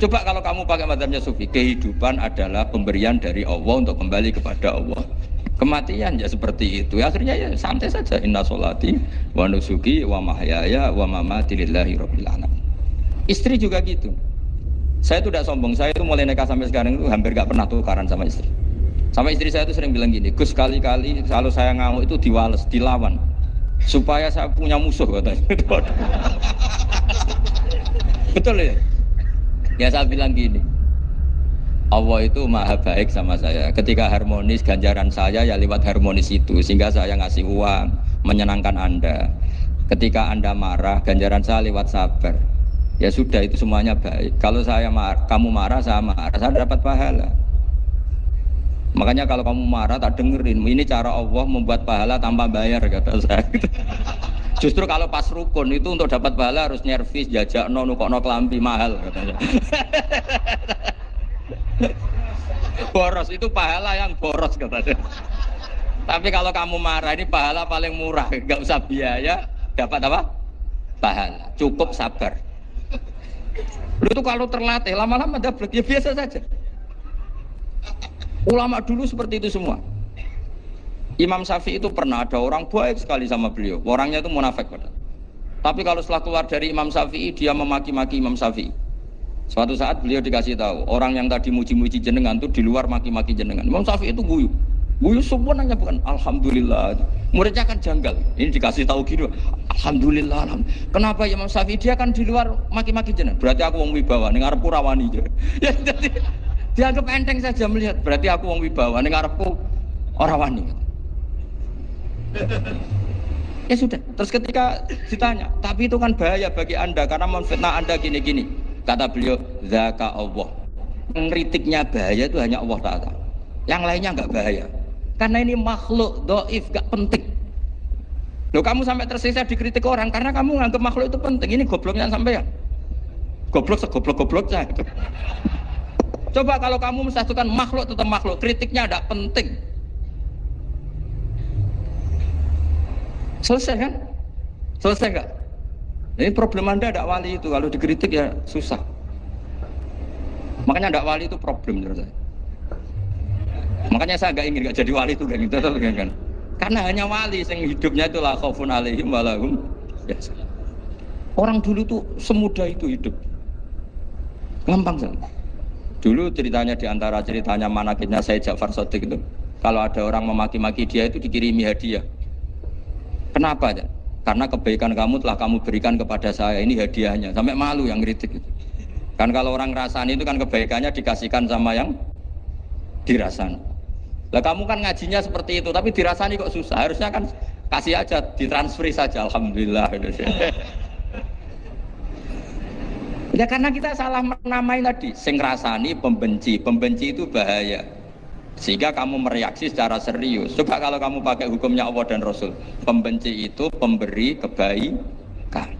Coba kalau kamu pakai mazhabnya Sufi, kehidupan adalah pemberian dari Allah untuk kembali kepada Allah. Kematian ya seperti itu. Akhirnya ya santai saja. Inna sholati wa nusuki wa mahyaya wa mamati lillahi rabbil alamin. Istri juga gitu. Saya itu tidak sombong, saya itu mulai nikah sampai sekarang itu hampir gak pernah tukaran sama istri. Sama istri saya itu sering bilang gini, Gus kali-kali kalau saya ngamuk itu diwales, dilawan. Supaya saya punya musuh katanya. Betul ya? Ya saya bilang gini, Allah itu maha baik sama saya. Ketika harmonis, ganjaran saya ya lewat harmonis itu. Sehingga saya ngasih uang, menyenangkan Anda. Ketika Anda marah, ganjaran saya lewat sabar. Ya sudah, itu semuanya baik. Kalau kamu marah, saya dapat pahala. Makanya kalau kamu marah tak dengerin. Ini cara Allah membuat pahala tanpa bayar kata saya. Justru kalau pas rukun itu untuk dapat pahala harus nyervis, jajak, nukokno kelambi mahal katanya. Boros itu pahala yang boros katanya. Tapi kalau kamu marah ini pahala paling murah, nggak usah biaya, dapat apa? Pahala. Cukup sabar. Lu itu kalau terlatih lama-lama dapat ya biasa saja. Ulama dulu seperti itu semua. Imam Syafi'i itu pernah ada orang baik sekali sama beliau. Orangnya itu munafik padahal. Tapi kalau setelah keluar dari Imam Syafi'i dia memaki-maki Imam Syafi'i. Suatu saat beliau dikasih tahu orang yang tadi muji-muji jenengan itu di luar maki-maki jenengan. Imam Syafi'i itu guyu. Guyu semuanya bukan alhamdulillah. Muridnya kan janggal. Ini dikasih tahu gitu. Alhamdulillah. Kenapa Imam Syafi'i dia kan di luar maki-maki jenengan? Berarti aku wong wibawa ning ngarepku rawani. Ya jadi dianggap enteng saja melihat. Berarti aku wong wibawa ning ngarepku ora wani. Ya sudah. Terus ketika ditanya, tapi itu kan bahaya bagi Anda karena memfitnah Anda gini-gini. Kata beliau, zaka Allah. Ngeritiknya bahaya itu hanya Allah Ta'ala. Yang lainnya enggak bahaya. Karena ini makhluk dhaif, enggak penting. Loh kamu sampai tersisa dikritik orang karena kamu nganggap makhluk itu penting. Ini gobloknya sampean. Goblok segoblok-goblok saya. Coba kalau kamu mensatukan makhluk tetap makhluk, kritiknya enggak penting. Selesai kan? Selesai enggak? Ini problem Anda tidak wali itu, kalau dikritik ya susah. Makanya tidak wali itu problem menurut saya. Makanya saya nggak ingin nggak jadi wali itu kan, kan? Karena hanya wali yang hidupnya itu la khaufun alaihim wa lahum yahzanun. Orang dulu tuh semudah itu hidup, gampang sekali. Dulu ceritanya di antara ceritanya manakibnya Sayyid Ja'far Shadiq itu, kalau ada orang memaki-maki dia itu dikirimi hadiah. Kenapa ya? Karena kebaikan kamu telah kamu berikan kepada saya, ini hadiahnya. Sampai malu yang kritik itu. Kan kalau orang rasani itu kan kebaikannya dikasihkan sama yang dirasani. Lah kamu kan ngajinya seperti itu, tapi dirasani kok susah. Harusnya kan kasih aja, ditransferi saja. Alhamdulillah. Ya karena kita salah menamai tadi. Sing rasani pembenci, pembenci itu bahaya. Sehingga kamu mereaksi secara serius. Coba kalau kamu pakai hukumnya Allah dan Rasul, pembenci itu pemberi kebaikan.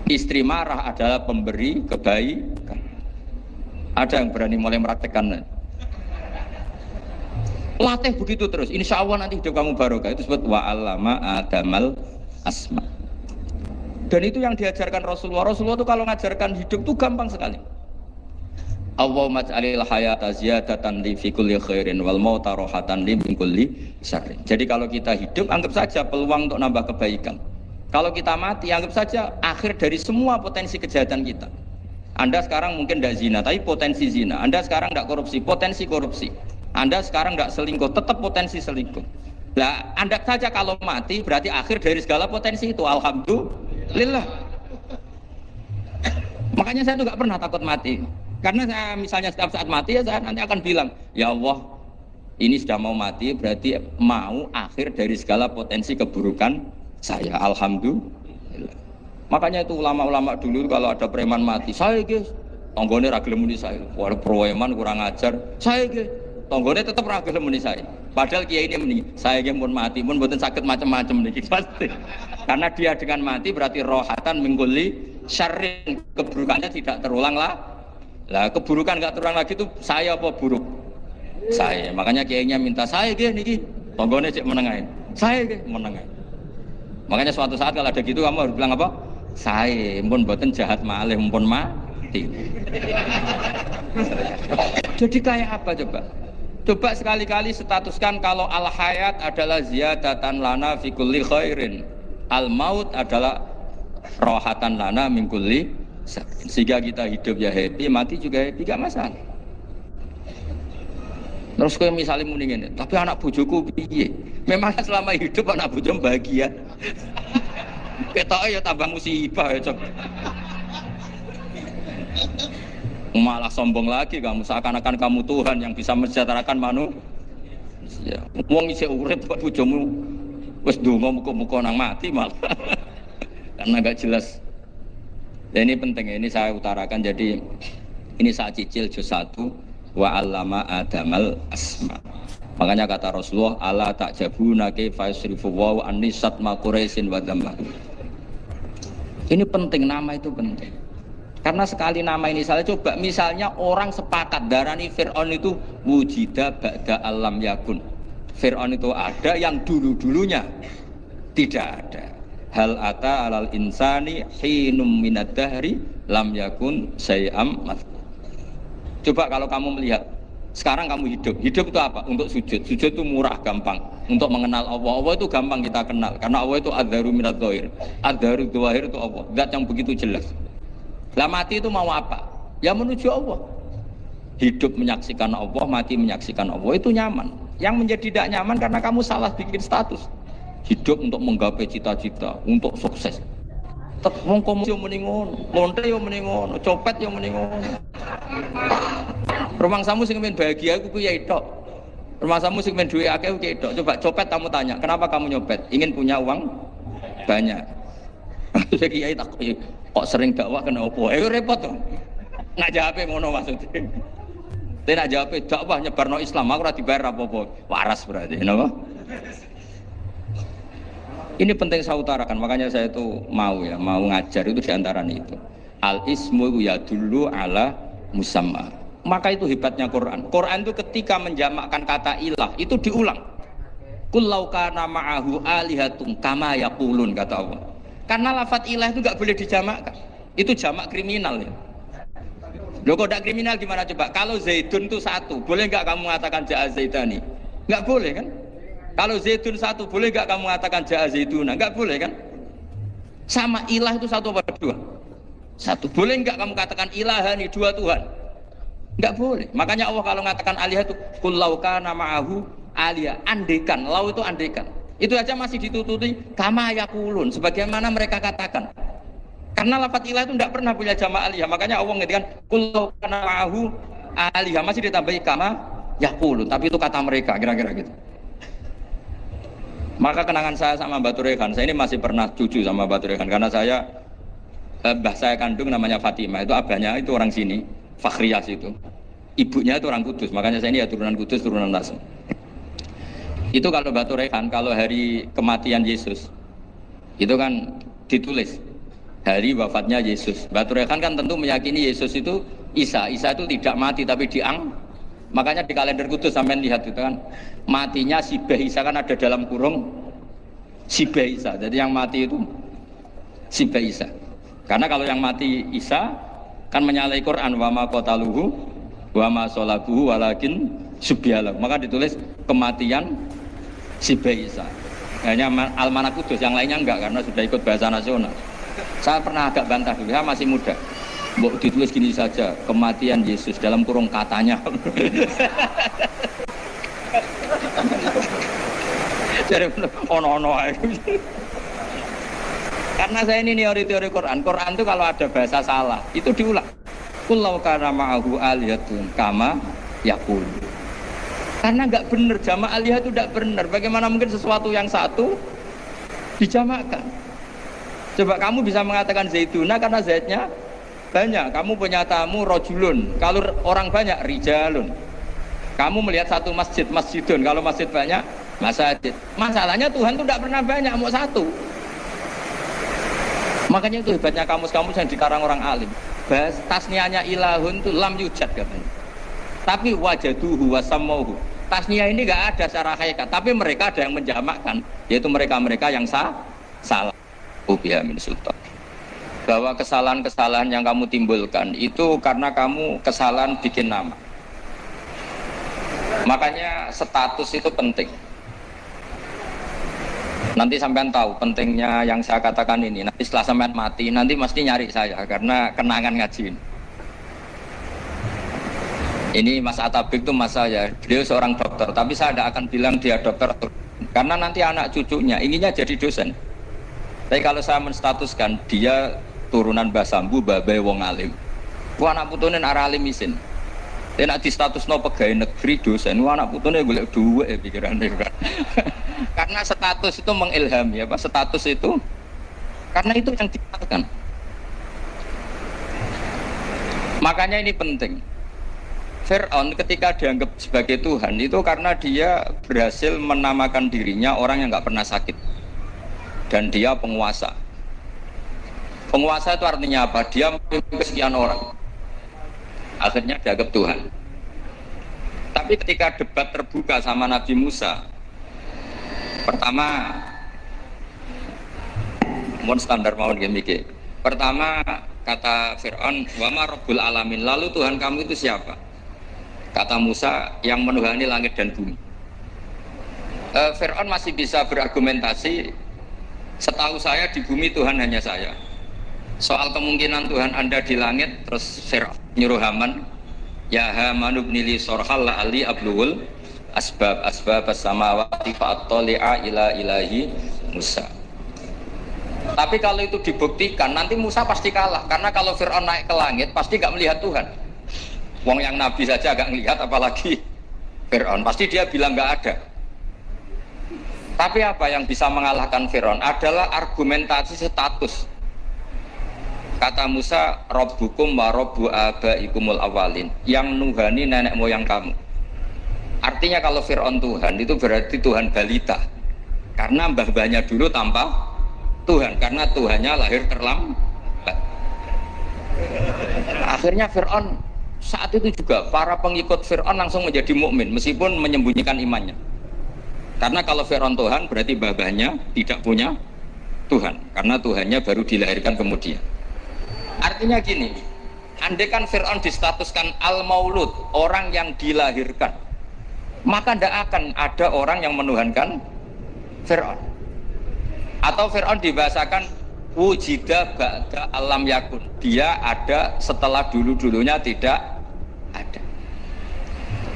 Istri marah adalah pemberi kebaikan. Ada yang berani mulai meraktekan? Latih begitu terus, insya Allah nanti hidup kamu barokah. Itu disebut wa'allama adamal asma. Dan itu yang diajarkan Rasulullah. Rasulullah itu kalau mengajarkan hidup itu gampang sekali. Allahumma ja'alil hayata ziyadatan li fi kulli khairin wal mauta rohatan li min kulli syarrin. Jadi kalau kita hidup anggap saja peluang untuk nambah kebaikan. Kalau kita mati anggap saja akhir dari semua potensi kejahatan kita. Anda sekarang mungkin tidak zina, tapi potensi zina. Anda sekarang tidak korupsi, potensi korupsi. Anda sekarang tidak selingkuh, tetap potensi selingkuh. Nah, Anda saja kalau mati berarti akhir dari segala potensi itu. Alhamdulillah. Makanya saya tuh nggak pernah takut mati. Karena saya misalnya setiap saat mati ya saya nanti akan bilang, ya Allah, ini sudah mau mati berarti mau akhir dari segala potensi keburukan saya. Alhamdulillah. Makanya itu ulama-ulama dulu kalau ada preman mati, saya guys, tonggone ra gelem muni saya. Wah, preman kurang ajar. Saya guys, tonggone tetap ra gelem muni saya. Padahal kiai ini muni, saya guys pun mati, pun mboten sakit macam-macam niki pasti. Karena dia dengan mati berarti rohatan mengguli syarrin, keburukannya tidak terulang lah. Lah keburukan nggak terulang lagi itu saya apa buruk? Saya. Makanya kiainya minta saya guys niki, tonggone cek menengahin. Saya guys menengahin. Makanya suatu saat kalau ada gitu kamu harus bilang apa? Saya, pun mboten jahat malih, pun mati. Jadi kayak apa coba? Coba sekali-kali statuskan kalau al-hayat adalah ziyadatan lana fi kulli khairin. Al-maut adalah rohatan lana min kulli Sehingga kita hidup ya happy, mati juga happy, gak masalah. Terus kayak misalnya muni ngene, tapi anak bojoku piye? Memang selama hidup anak bojo bahagia. Ketoke ya tambah musibah ya, Cok. Malah sombong lagi kamu, seakan-akan kamu Tuhan yang bisa mensejahterakan manusia. Wong isih urip kok bojomu wis ndonga muga-muga nang mati malah. Karena gak jelas. Dan ini penting, ini saya utarakan. Jadi ini saya cicil juz 1 wa 'allama adamal asma. Makanya kata Rasulullah, ala ta'jabuna kaifa yusrifu wa annisat ma quraisin wa dhamma. Ini penting, nama itu penting. Karena sekali nama ini salah, coba misalnya orang sepakat darani Fir'aun itu wujida ba'da alam yakun. Fir'aun itu ada yang dulu-dulunya tidak ada. Hal ata alal insani hinum minad dahri lam yakun syai'am mazkur. Coba kalau kamu melihat sekarang kamu hidup itu apa? Untuk sujud. Sujud itu murah, gampang. Untuk mengenal Allah. Allah itu gampang kita kenal karena Allah itu adzaru minadz dzahir. Adzaru dzahir itu Allah, zat yang begitu jelas. Lah mati itu mau apa? Ya menuju Allah. Hidup menyaksikan Allah, mati menyaksikan Allah, itu nyaman. Yang menjadi tidak nyaman karena kamu salah bikin status. Hidup untuk menggapai cita-cita, untuk sukses. Wong komunis yo muni ngono, lonte yo muni ngono, copet yo muni ngono. Rumangsamu sing men bahagia iku piye tok? Rumangsamu sing men duwe akeh piye tok? Coba copet kamu tanya, kenapa kamu nyopet? Ingin punya uang banyak. Terus kiai tak kok sering dakwah kena opo? Repot to. Nak jawabe ngono maksudnya. Tapi nak jawabe dakwah nyebarno Islam, aku ora dibayar apa-apa. Waras berarti, napa? Ini penting saya utarakan, makanya saya itu mau ngajar itu diantara itu. Al ismu yadullu ala musamma. Maka itu hebatnya Quran. Quran itu ketika menjamakkan kata ilah itu diulang. Qul law kana ma'ahu alihatun kama yaqulun, kata Allah. Karena lafaz ilah itu enggak boleh dijamakkan. Itu jamak kriminal ya. Loh kok enggak kriminal gimana coba? Kalau Zaidun itu satu, boleh enggak kamu mengatakan ja'a Zaidani? Enggak boleh kan? Kalau Zaidun satu, boleh enggak kamu mengatakan ja'a Zaiduna? Enggak boleh kan? Sama ilah itu satu apa dua? Satu. Boleh enggak kamu katakan ilahani, dua Tuhan? Enggak boleh. Makanya Allah kalau mengatakan alihah itu qul law kana ma'ahu aliyah, andekan. Lau itu andekan. Itu aja masih ditututi kama yaqulun, sebagaimana mereka katakan. Karena lafaz ilah itu enggak pernah punya jamak aliyah. Makanya Allah ngatakan qul law kana ma'ahu aliyah, masih ditambahi kama yaqulun, tapi itu kata mereka, kira-kira gitu. Maka kenangan saya sama Mbak Turekan, saya ini masih pernah cucu sama Mbak Turekan karena saya mbah saya kandung namanya Fatimah, itu abahnya itu orang sini, Fakhriyas itu. Ibunya itu orang Kudus, makanya saya ini ya turunan Kudus, turunan Tasem. Itu kalau Mbak Turekan, kalau hari kematian Yesus, itu kan ditulis hari wafatnya Yesus. Mbak Turekan kan tentu meyakini Yesus itu Isa itu tidak mati tapi makanya di kalender Kudus sampean lihat itu kan matinya Sibah Isa kan ada dalam kurung Sibah Isa. Jadi yang mati itu Sibah Isa. Karena kalau yang mati Isa kan menyalahi Quran wa ma qataluhu wa ma salabuhu walakin subbihala. Maka ditulis kematian Sibah Isa. Hanya Almanak Kudus, yang lainnya enggak karena sudah ikut bahasa nasional. Saya pernah agak bantah dulu, saya masih muda. Mbok ditulis gini saja, kematian Yesus dalam kurung katanya. Jadi ono-ono ae. Karena saya ini teori Quran. Quran itu kalau ada bahasa salah, itu diulang. Qul law kana ma'ahu aliyatun kama yaqul. Karena enggak benar, jamak aliyah itu enggak benar. Bagaimana mungkin sesuatu yang satu dijamakkan? Coba kamu bisa mengatakan Zaiduna karena Zaidnya banyak, kamu punya tamu rojulun, kalau orang banyak rijalun. Kamu melihat satu masjid, masjidun, kalau masjid banyak masjid. Masalahnya Tuhan itu tidak pernah banyak, mau satu. Makanya itu hebatnya kamus-kamus yang dikarang orang alim. Bahas tasniahnya ilahun itu lam yujad katanya. Tapi wajaduhu wasamauhu. Tasniah ini enggak ada secara hakikat, tapi mereka ada yang menjamakkan, yaitu mereka-mereka yang salah. Ubiya min sultan. Bahwa kesalahan-kesalahan yang kamu timbulkan itu karena kamu kesalahan bikin nama. Makanya status itu penting. Nanti sampean tahu pentingnya yang saya katakan ini. Nanti setelah sampean mati, nanti mesti nyari saya karena kenangan ngaji ini. Ini Mas Atabik itu mas saya, beliau seorang dokter, tapi saya tidak akan bilang dia dokter karena nanti anak cucunya inginnya jadi dosen. Tapi kalau saya menstatuskan dia turunan Mbah Sambu, babai wong alim. Wah anak putune arah alim isin. Tapi nak di statusno pegawai negeri dosen, wah anak putune golek duit pikirannya kan. Karena status itu mengilhami apa? Status itu karena itu yang dikatakan. Makanya ini penting. Fir'aun ketika dianggap sebagai Tuhan itu karena dia berhasil menamakan dirinya orang yang nggak pernah sakit dan dia penguasa. Penguasa itu artinya apa? Dia memimpin sekian orang. Akhirnya dianggap Tuhan. Tapi ketika debat terbuka sama Nabi Musa, pertama, mohon standar mau gimmick. Pertama kata Fir'aun, "Wama Rabbul Alamin." Lalu Tuhan kamu itu siapa? Kata Musa, yang menuhani langit dan bumi. Fir'aun masih bisa berargumentasi, setahu saya di bumi Tuhan hanya saya. Soal kemungkinan Tuhan Anda di langit, terus Fir'aun nyuruh Haman, ya Haman ibnili sorhal la'ali abluhul asbab as-samawati fa'attali'a ila ilahi Musa. Tapi kalau itu dibuktikan, nanti Musa pasti kalah. Karena kalau Fir'aun naik ke langit, pasti gak melihat Tuhan. Wong yang Nabi saja agak ngelihat, apalagi Fir'aun. Pasti dia bilang nggak ada. Tapi apa yang bisa mengalahkan Fir'aun adalah argumentasi status. Kata Musa, Rabbukum wa Rabbu abaikumul awalin. Yang nuhani nenek moyang kamu. Artinya kalau Fir'aun Tuhan, itu berarti Tuhan balita. Karena mbah-mbahnya dulu tanpa Tuhan. Karena Tuhannya lahir terlambat. Akhirnya Fir'aun saat itu juga para pengikut Fir'aun langsung menjadi mukmin meskipun menyembunyikan imannya. Karena kalau Fir'aun Tuhan berarti babahnya tidak punya Tuhan karena Tuhannya baru dilahirkan kemudian. Artinya gini, andai kan Fir'aun distatuskan al-maulud, orang yang dilahirkan, maka tidak akan ada orang yang menuhankan Fir'aun. Atau Fir'aun dibahasakan wujida ba'da alam yakun, dia ada setelah dulu-dulunya tidak ada.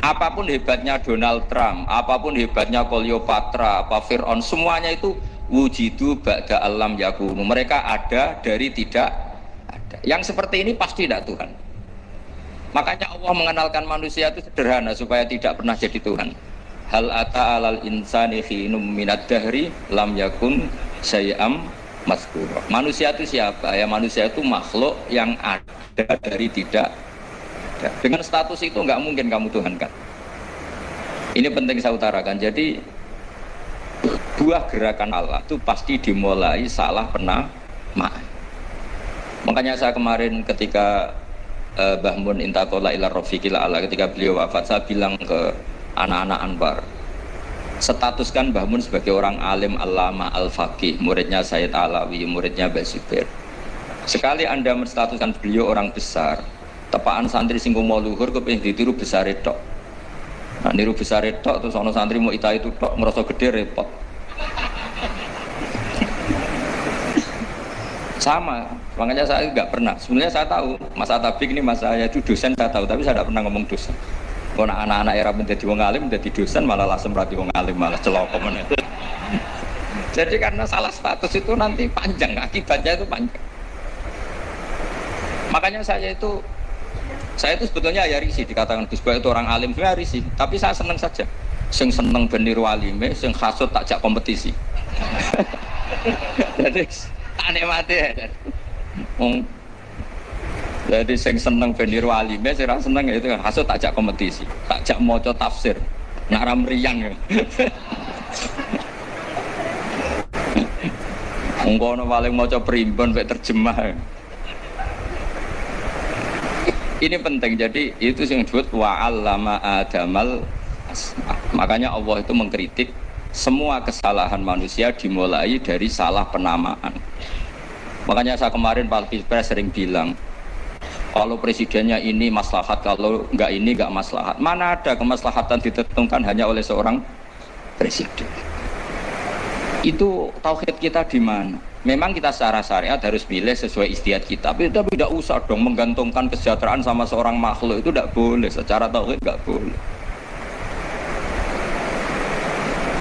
Apapun hebatnya Donald Trump, apapun hebatnya Cleopatra, apa Fir'aun, semuanya itu wujidu ba'da alam yakun, mereka ada dari tidak ada. Yang seperti ini pasti tidak Tuhan. Makanya Allah mengenalkan manusia itu sederhana supaya tidak pernah jadi Tuhan. Hal ata alal insani khinum minad dahri lam yakun syai'am mazkura. Manusia itu siapa? Ya manusia itu makhluk yang ada dari tidak ada. Dengan status itu nggak mungkin kamu tuhankan. Ini penting saya utarakan. Jadi buah gerakan Allah itu pasti dimulai salah penamaan. Makanya saya kemarin ketika Mbah Mun intaqala ila rafiqil a'la, ketika beliau wafat, saya bilang ke anak-anak Anwar, statuskan Mbah Mun sebagai orang alim allama al-faqih, muridnya Sayyid Alawi, muridnya Mbah Zubair. Sekali Anda menstatuskan beliau orang besar, tepaan santri sing mau luhur kepengin ditiru besar tok. Nah, niru besar tok terus ana santri mau ita itu tok merasa gede repot. Sama, makanya saya nggak pernah. Sebenarnya saya tahu Mas Atabik ini mas saya itu dosen, saya tahu, tapi saya tidak pernah ngomong dosen. Kalau anak-anak era menjadi wong alim, menjadi dosen malah langsung berarti wong alim, malah celokom. Jadi karena salah status itu nanti panjang, akibatnya itu panjang. Makanya saya itu sebetulnya ya risih dikatakan Gus Baik itu orang alim, sebenarnya risih. Tapi saya senang saja. Sing seneng beniru alime, sing hasut takjak kompetisi. Jadi tak nikmati ya. Jadi sing seneng beniru alime, sing ra seneng itu hasut takjak kompetisi, takjak maca tafsir, nak ra mriyang. Engko paling maca primbon mek terjemah. Ini penting, jadi itu yang disebut wa'allama adamal asma. Makanya Allah itu mengkritik semua kesalahan manusia dimulai dari salah penamaan. Makanya saya kemarin Pak Pilpres sering bilang, kalau presidennya ini maslahat, kalau enggak ini enggak maslahat. Mana ada kemaslahatan ditentukan hanya oleh seorang presiden. Itu tauhid kita di mana? Memang kita secara syariat harus pilih sesuai istiadat kita, tapi tidak usah dong menggantungkan kesejahteraan sama seorang makhluk, itu tidak boleh, secara tauhid tidak boleh.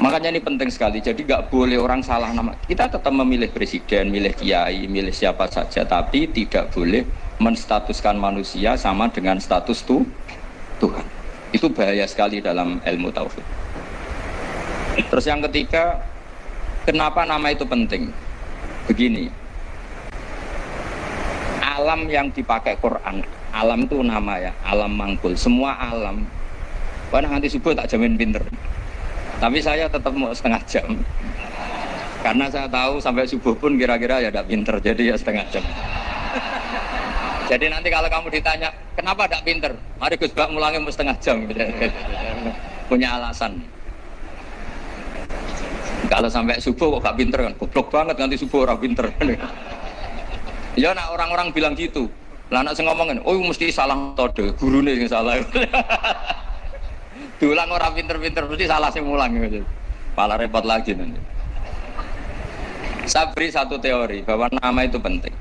Makanya ini penting sekali, jadi nggak boleh orang salah nama. Kita tetap memilih presiden, milih kiai, milih siapa saja, tapi tidak boleh menstatuskan manusia sama dengan status Tuhan. Itu bahaya sekali dalam ilmu tauhid. Terus yang ketiga, kenapa nama itu penting? Begini, alam yang dipakai Quran, alam itu nama ya, alam mangkul, semua alam. Wah nanti subuh tak jamin pinter. Tapi saya tetap mau setengah jam, karena saya tahu sampai subuh pun kira-kira ya tidak pinter, jadi ya setengah jam. Jadi nanti kalau kamu ditanya, kenapa tidak pinter? Mari Gus Bak mulangnya mau setengah jam, punya alasan. Kalau sampai subuh kok gak pinter kan, goblok banget nanti subuh orang pinter. Ya nak orang-orang bilang gitu, lah anak saya ngomongin, oh mesti salah metode, gurune yang salah. Diulang orang pinter-pinter mesti salah sih mulang gitu. Malah repot lagi nanti. Saya beri satu teori bahwa nama itu penting.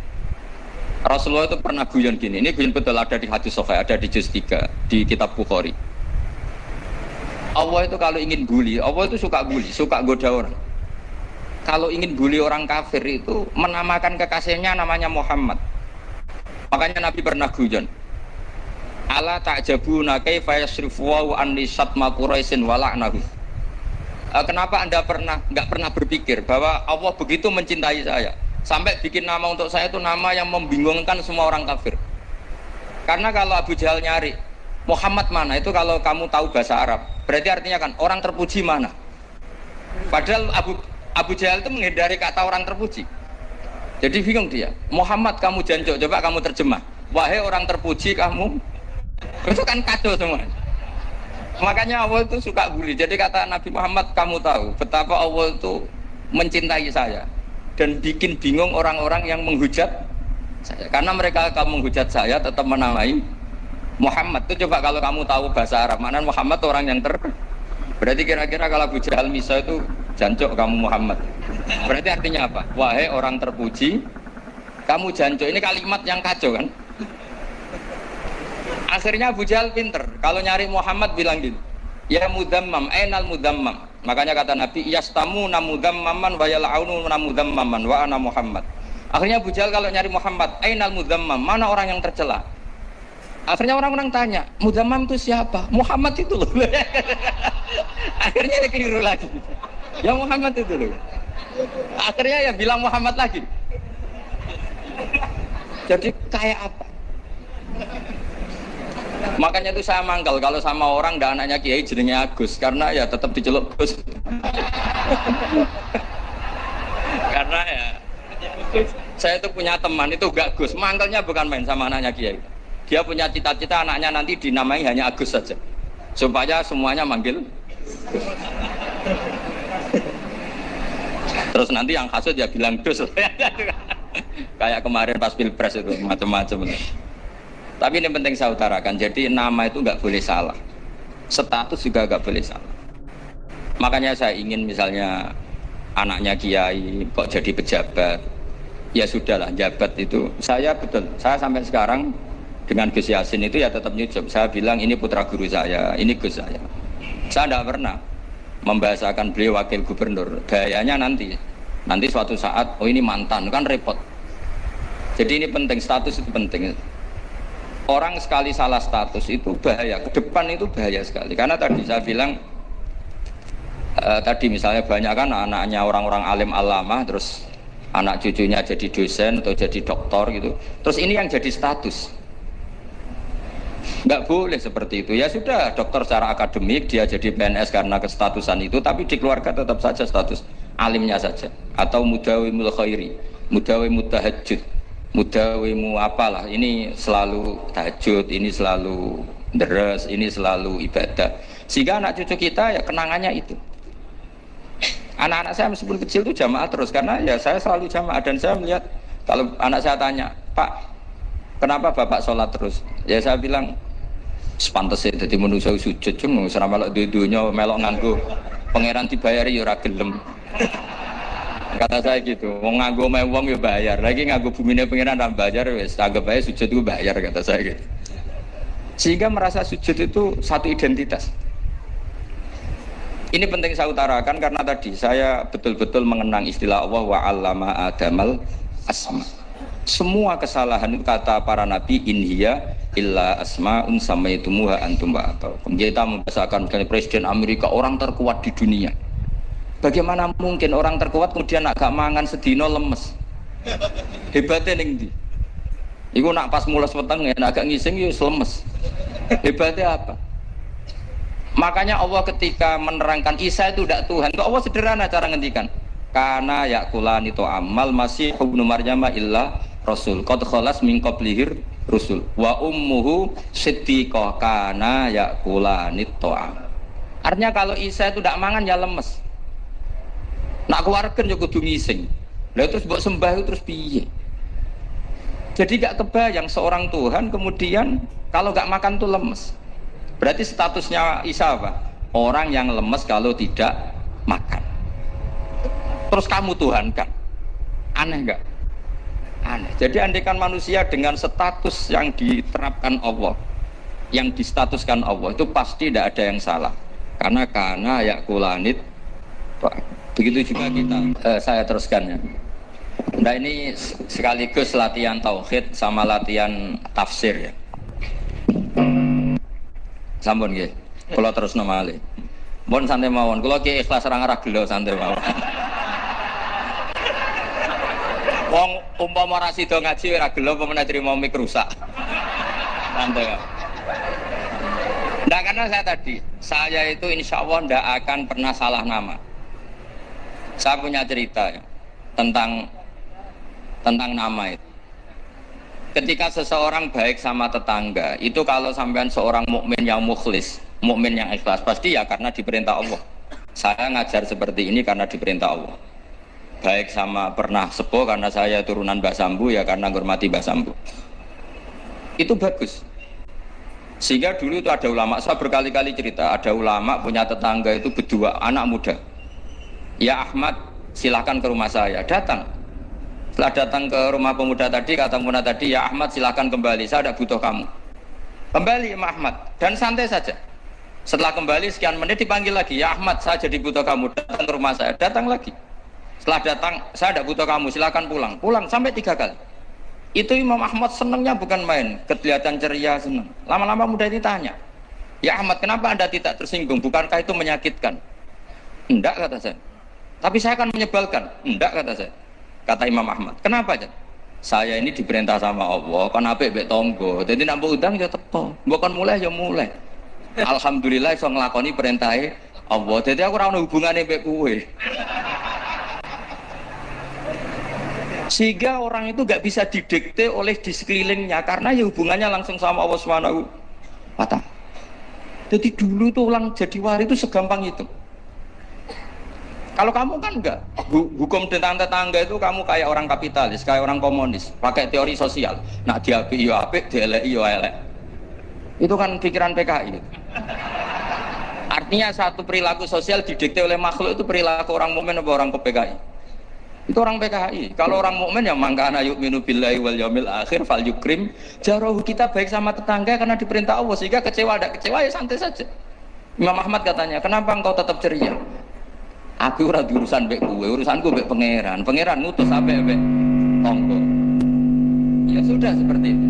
Rasulullah itu pernah guyon gini, ini guyon betul ada di hadis Sahih, ada di juz 3 di kitab Bukhari. Allah itu kalau ingin bully, Allah itu suka bully, suka goda orang. Kalau ingin bully orang kafir itu menamakan kekasihnya namanya Muhammad. Makanya Nabi pernah guyon. Ala ta'jabuna kaifa yasrifu wa anni satma quraisin wa la'nahu. Kenapa Anda enggak pernah berpikir bahwa Allah begitu mencintai saya sampai bikin nama untuk saya itu nama yang membingungkan semua orang kafir. Karena kalau Abu Jahal nyari Muhammad mana itu, kalau kamu tahu bahasa Arab, berarti artinya kan orang terpuji mana. Padahal Abu Jahal itu menghindari kata orang terpuji. Jadi bingung dia. Muhammad kamu jancuk, coba kamu terjemah. Wahai orang terpuji kamu. Itu kan kacau semua. Makanya Allah itu suka bully. Jadi kata Nabi Muhammad, kamu tahu betapa Allah itu mencintai saya dan bikin bingung orang-orang yang menghujat saya. Karena mereka kalau menghujat saya tetap menamai Muhammad. Itu coba kalau kamu tahu bahasa Arab, mana Muhammad orang yang berarti kira-kira kalau Abu Jahal Misa itu jancuk kamu Muhammad. Berarti artinya apa? Wahai orang terpuji, kamu jancuk. Ini kalimat yang kacau kan? Akhirnya Abu Jahal pinter. Kalau nyari Muhammad bilang gitu, ya mudammam, ainal mudammam. Makanya kata Nabi, yastamu namudammaman wa yal'aunu namudammaman wa ana Muhammad. Akhirnya Abu Jahal kalau nyari Muhammad, ainal mudammam, mana orang yang tercela? Akhirnya orang-orang tanya, mudammam itu siapa? Muhammad itu loh. Akhirnya dia keliru lagi. Ya Muhammad itu loh. Akhirnya ya bilang Muhammad lagi. Jadi kayak apa? Makanya itu saya mangkal kalau sama orang dan anaknya Kiai jenenge Agus, karena ya tetap diceluk Gus. Karena ya saya itu punya teman itu gak Gus, mangkalnya bukan main sama anaknya Kiai. Dia punya cita-cita anaknya nanti dinamai hanya Agus saja, supaya semuanya manggil Gus. Terus nanti yang hasut ya bilang Dus. Kayak kemarin pas Pilpres itu macam-macam. Tapi ini penting saya utarakan, jadi nama itu nggak boleh salah, status juga nggak boleh salah. Makanya saya ingin misalnya anaknya Kiai kok jadi pejabat, ya sudahlah jabat itu. Saya betul, saya sampai sekarang dengan Gus Yasin itu ya tetap nyucup. Saya bilang ini putra guru saya, ini Gus saya. Saya tidak pernah membahasakan beliau wakil gubernur. Bahayanya nanti suatu saat, oh ini mantan, kan repot. Jadi ini penting, status itu penting. Orang sekali salah status itu bahaya, ke depan itu bahaya sekali. Karena tadi saya bilang, tadi misalnya banyak kan anaknya orang-orang alim alamah, terus anak cucunya jadi dosen atau jadi doktor gitu. Terus ini yang jadi status. Nggak boleh seperti itu. Ya sudah, dokter secara akademik, dia jadi PNS karena kestatusan itu, tapi di keluarga tetap saja status alimnya saja. Atau mudawimul khairi, mudawimut tahajud, mudawimu apalah, ini selalu tahajud, ini selalu deres, ini selalu ibadah. Sehingga anak cucu kita ya kenangannya itu. Anak-anak saya meskipun kecil itu jamaah terus, karena ya saya selalu jamaah. Dan saya melihat kalau anak saya tanya, Pak, kenapa Bapak sholat terus? Ya saya bilang, sepantesnya jadi manusia sujud, cuma selama melok dunia melok nganggo pangeran dibayari ya ora gelem. Kata saya gitu, mau nganggo mewong ya bayar, lagi nganggo bumine pengiran dan bayar, wes anggap aja sujud itu bayar, kata saya gitu. Sehingga merasa sujud itu satu identitas. Ini penting saya utarakan karena tadi saya betul-betul mengenang istilah Allah wa 'allama Adamal asma. Semua kesalahan itu kata para nabi inhiya illa asma'un samaitumuha antum ba'ataukum. Kita membahasakan presiden Amerika orang terkuat di dunia. Bagaimana mungkin orang terkuat kemudian agak mangan sedino lemes? Hebatnya ning ndi? Iku nak pas mules weteng agak ngising yo lemes. Hebatnya apa? Makanya Allah ketika menerangkan Isa itu tidak Tuhan, kok Allah sederhana cara ngendikan. Karena yakulani to amal masih ibnu Maryam illa rasul. Qad khalas min qablihir rusul. Wa ummuhu siddiqah kana yakulani to amal. Artinya kalau Isa itu tidak mangan ya lemes. Nak keluarga yo kudu ngising. Lah terus mbok sembah itu terus piye? Jadi gak kebayang seorang Tuhan kemudian kalau gak makan tuh lemes. Berarti statusnya Isa apa? Orang yang lemes kalau tidak makan. Terus kamu Tuhan kan? Aneh gak? Aneh. Jadi andaikan manusia dengan status yang diterapkan Allah, yang distatuskan Allah, itu pasti tidak ada yang salah. Karena yakulanit. Begitu juga kita. Saya teruskan ya. Nah ini sekaligus latihan tauhid sama latihan tafsir ya. Sampun nggih. Kula terusno malih. Mun santai mawon. Kula ki ikhlas ora ngarah gelo santai mawon. Wong umpama ora sida ngaji ora gelo apa meneh trimo mik rusak. Santai. Nah karena saya itu insya Allah tidak akan pernah salah nama. Saya punya cerita ya, tentang nama itu. Ketika seseorang baik sama tetangga, itu kalau sampean seorang mukmin yang mukhlis, mukmin yang ikhlas, pasti ya karena diperintah Allah. Saya ngajar seperti ini karena diperintah Allah. Baik sama pernah sepuh karena saya turunan Mbah Sambu, ya karena menghormati Mbah Sambu. Itu bagus. Sehingga dulu itu ada ulama, saya berkali-kali cerita, ada ulama punya tetangga itu berdua anak muda. Ya Ahmad, silahkan ke rumah saya. Datang. Setelah datang ke rumah pemuda tadi, kata pemuda tadi, ya Ahmad silahkan kembali, saya tidak butuh kamu. Kembali ya Ahmad, dan santai saja. Setelah kembali sekian menit dipanggil lagi, ya Ahmad saya jadi butuh kamu, datang ke rumah saya. Datang lagi. Setelah datang, saya tidak butuh kamu, silahkan pulang. Pulang sampai 3 kali. Itu Imam Ahmad senangnya bukan main, kelihatan ceria, senang. Lama-lama muda ini tanya, ya Ahmad kenapa anda tidak tersinggung, bukankah itu menyakitkan? Enggak kata saya. Tapi saya akan menyebalkan. Enggak kata saya. Kata Imam Ahmad. Kenapa aja? Saya ini diperintah sama Allah, kan apik mbek tangga. Dadi nek mbok udang ya teko. Mbok kon mulai ya mulai. Alhamdulillah iso nglakoni perintahe Allah. Dadi aku ora ono hubungane mbek kowe. Sehingga orang itu gak bisa didikte oleh di sekelilingnya karena ya hubungannya langsung sama Allah Subhanahu wa ta'ala. Jadi dulu tuh orang jadi wali itu segampang itu. Kalau kamu kan enggak, hukum tentang tetangga itu kamu kayak orang kapitalis, kayak orang komunis, pakai teori sosial. Nak diapik yo apik, dieleki yo elek. Itu kan pikiran PKI. Artinya satu perilaku sosial didikte oleh makhluk itu perilaku orang mukmin atau orang PKI. Itu orang PKI. Kalau orang mukmin yang mangkana yu'minu billahi wal yaumil akhir fal yukrim jarahu. Kita baik sama tetangga karena diperintah Allah, sehingga kecewa ada kecewa ya santai saja. Imam Ahmad katanya, kenapa engkau tetap ceria? Aku ora urusan mbek kowe, urusanku mbek pangeran. Pangeran ngutus sampe mbek tangga. Ya sudah seperti itu.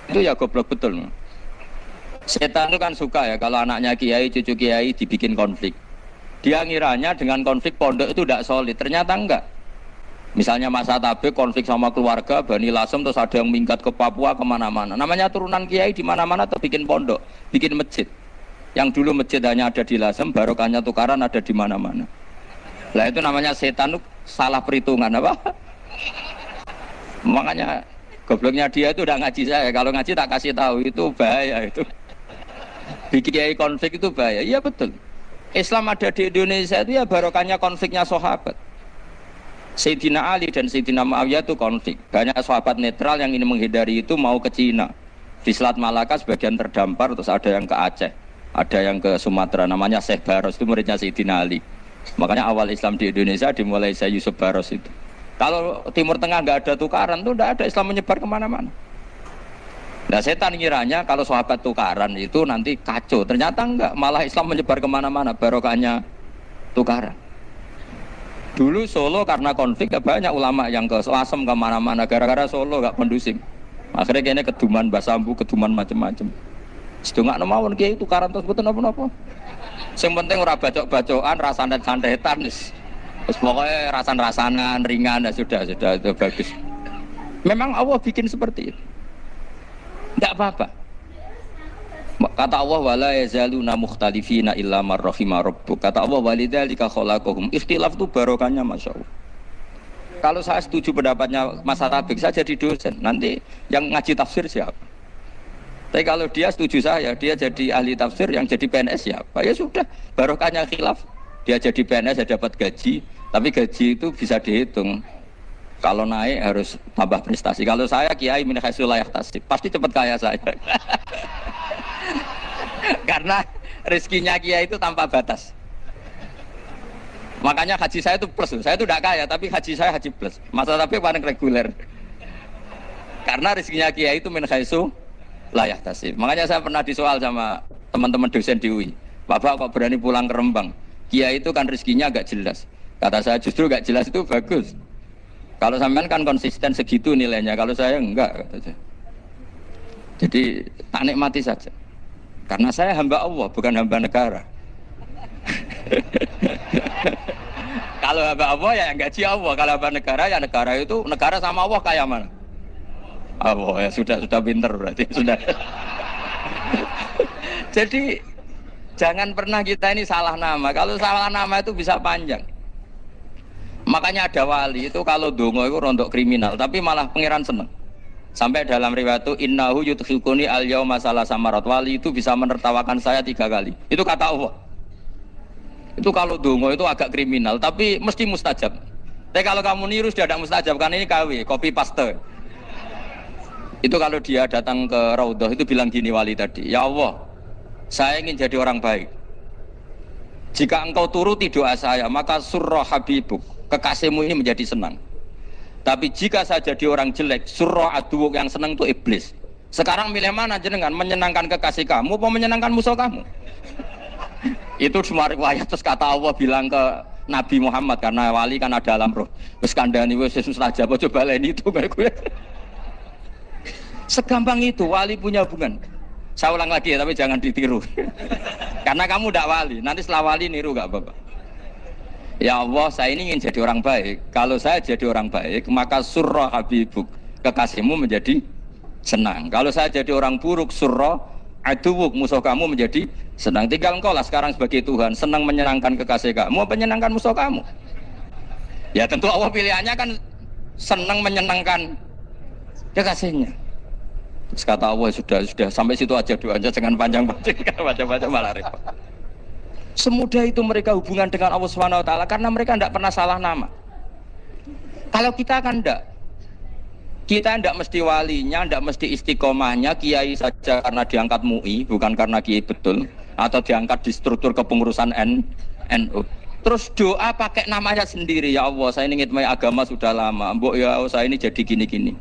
Itu ya goblok betul. Setan itu kan suka ya kalau anaknya kiai, cucu kiai dibikin konflik. Dia ngiranya dengan konflik pondok itu tidak solid, ternyata enggak. Misalnya Mas Atabe konflik sama keluarga Bani Lasem, terus ada yang minggat ke Papua kemana-mana. Namanya turunan kiai di mana-mana tuh bikin pondok, bikin masjid. Yang dulu masjid hanya ada di Lasem, barokahnya tukaran ada di mana-mana. Lah itu namanya setan, salah perhitungan apa? Makanya gobloknya dia itu udah ngaji saya. Kalau ngaji tak kasih tahu itu bahaya itu. Bikin kiai konflik itu bahaya. Iya betul. Islam ada di Indonesia itu ya barokahnya konfliknya sahabat. Sayyidina Ali dan Sayyidina Muawiyah itu konflik. Banyak sahabat netral yang ingin menghindari itu mau ke Cina. Di Selat Malaka sebagian terdampar, terus ada yang ke Aceh, ada yang ke Sumatera, namanya Syekh Baros, itu muridnya Sayyidina Ali. Makanya awal Islam di Indonesia dimulai Syekh Yusuf Baros itu. Kalau Timur Tengah nggak ada tukaran, tuh nggak ada Islam menyebar kemana-mana. Nah setan ngiranya kalau sahabat tukaran itu nanti kacau, ternyata enggak, malah Islam menyebar kemana-mana, barokahnya tukaran. Dulu Solo karena konflik banyak ulama yang ke Selasem kemana-mana, gara-gara Solo nggak kondusif. Akhirnya kayaknya keduman basambu, keduman macam-macam. Sedungak nemawon kiai tukaran terus betul apa-apa. Yang penting ora bacok-bacokan, rasan-santetan, terus pokoknya rasan-rasanan ringan, sudah itu bagus. Memang Allah bikin seperti itu. Tidak apa-apa. Kata Allah wala yazaluna mukhtalifina illa man rahima rabbuk. Kata Allah walidzalika khalaqahum. Ikhtilaf itu barokahnya masyaallah. Kalau saya setuju pendapatnya Mas Atabik, saya jadi dosen. Nanti yang ngaji tafsir siapa? Tapi kalau dia setuju saya, dia jadi ahli tafsir, yang jadi PNS siapa? Ya sudah, barokahnya khilaf. Dia jadi PNS, dia dapat gaji. Tapi gaji itu bisa dihitung. Kalau naik harus tambah prestasi. Kalau saya kiai min haitsu la yahtasib, pasti cepat kaya saya. Karena rezekinya kiai itu tanpa batas. Makanya haji saya itu plus. Saya itu tidak kaya, tapi haji saya haji plus. Masa tapi paling reguler. Karena rezekinya kiai itu min haitsu la yahtasib. Makanya saya pernah disoal sama teman-teman dosen di UI. Bapak kok berani pulang ke Rembang? Kiai itu kan rezekinya agak jelas. Kata saya justru agak jelas itu bagus. Kalau sampean kan konsisten segitu nilainya, kalau saya enggak. Jadi tak nikmati saja. Karena saya hamba Allah, bukan hamba negara. Kalau hamba Allah ya yang gaji Allah. Kalau hamba negara ya negara itu, negara sama Allah kayak mana? Allah ya sudah pinter berarti sudah. Jadi jangan pernah kita ini salah nama. Kalau salah nama itu bisa panjang. Makanya ada wali itu kalau dongo itu rontok kriminal, tapi malah pangeran seneng. Sampai dalam riwayat itu innahu yudkhiluni al-yauma salasa marat. Wali itu bisa menertawakan saya 3 kali. Itu kata Allah. Itu kalau dongo itu agak kriminal, tapi mesti mustajab. Tapi kalau kamu niru sudah ada mustajab, karena ini KW, copy paste. Itu kalau dia datang ke Raudhah itu bilang gini wali tadi, ya Allah, saya ingin jadi orang baik. Jika engkau turuti doa saya, maka surrah habibuk, kekasihmu ini menjadi senang. Tapi jika saya jadi orang jelek, surrah aduwuk, yang senang itu iblis. Sekarang milih mana jenengan, menyenangkan kekasih kamu atau menyenangkan musuh kamu? Itu semua riwayat. Terus kata Allah bilang ke Nabi Muhammad, karena wali kan ada alam roh. Terus kandani wis mustajab, coba lain itu kayak gue. Segampang itu wali punya hubungan. Saya ulang lagi ya, tapi jangan ditiru. Karena kamu tidak wali, nanti setelah wali niru gak apa-apa. Ya Allah, saya ini ingin jadi orang baik. Kalau saya jadi orang baik, maka surrah habibuk, kekasihmu menjadi senang. Kalau saya jadi orang buruk, surrah aduwuk, musuh kamu menjadi senang. Tinggal engkau lah sekarang sebagai Tuhan, senang menyenangkan kekasih kamu, menyenangkan musuh kamu. Ya tentu Allah pilihannya kan senang menyenangkan kekasihnya. Terus kata Allah sudah sampai situ aja doanya, jangan panjang-panjang, baca-baca malah repot. Semudah itu mereka hubungan dengan Allah SWT karena mereka tidak pernah salah nama. Kalau kita kan tidak. Kita tidak mesti walinya, tidak mesti istiqomahnya, kiai saja karena diangkat MUI, bukan karena kiai betul, atau diangkat di struktur kepengurusan NU. Terus doa pakai namanya sendiri, ya Allah saya ini ngitmai agama sudah lama, mbok ya Allah saya ini jadi gini-gini.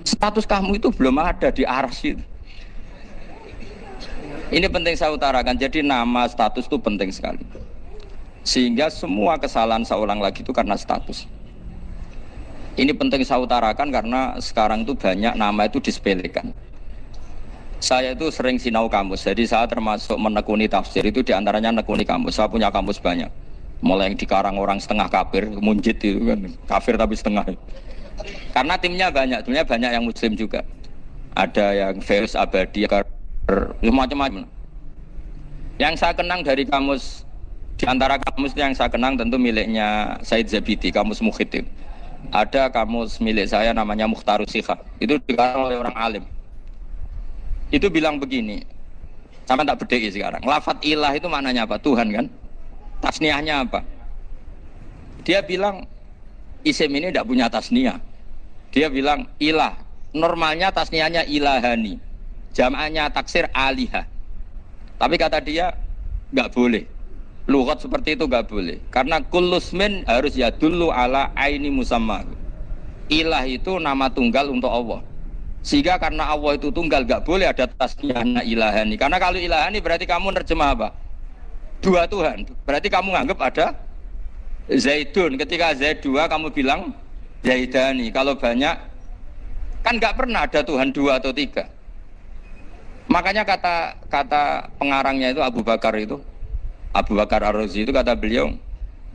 Status kamu itu belum ada di arsy. Ini penting saya utarakan, jadi nama status itu penting sekali. Sehingga semua kesalahan saya ulang lagi itu karena status. Ini penting saya utarakan karena sekarang itu banyak nama itu disepelekan. Saya itu sering sinau kamus, jadi saya termasuk menekuni tafsir itu diantaranya menekuni kamus. Saya punya kamus banyak, mulai yang dikarang orang setengah kafir, munjid itu kan, kafir tapi setengah. Karena timnya banyak yang muslim juga. Ada yang Ferus Abadi, macam-macam. Yang saya kenang dari kamus, di antara kamus yang saya kenang tentu miliknya Said Zabidi, kamus Mukhid. Ada kamus milik saya namanya Mukhtarus Sikha, itu dikarang oleh orang alim. Itu bilang begini, sampai tak bedeki sekarang. Lafadz ilah itu maknanya apa? Tuhan kan? Tasniahnya apa? Dia bilang isim ini tidak punya tasniah. Dia bilang ilah, normalnya tasniahnya ilahani. Jamaknya taksir alihah. Tapi kata dia nggak boleh. Lughat seperti itu nggak boleh. Karena kullusmin harus yadullu ala aini musamma. Ilah itu nama tunggal untuk Allah. Sehingga karena Allah itu tunggal nggak boleh ada tasniyah ilahani. Karena kalau ilahani berarti kamu nerjemah apa? Dua Tuhan. Berarti kamu nganggap ada Zaidun. Ketika Zaid dua kamu bilang Zaidani. Kalau banyak kan nggak pernah ada Tuhan dua atau tiga. Makanya kata pengarangnya itu Abu Bakar Ar-Razi itu kata beliau,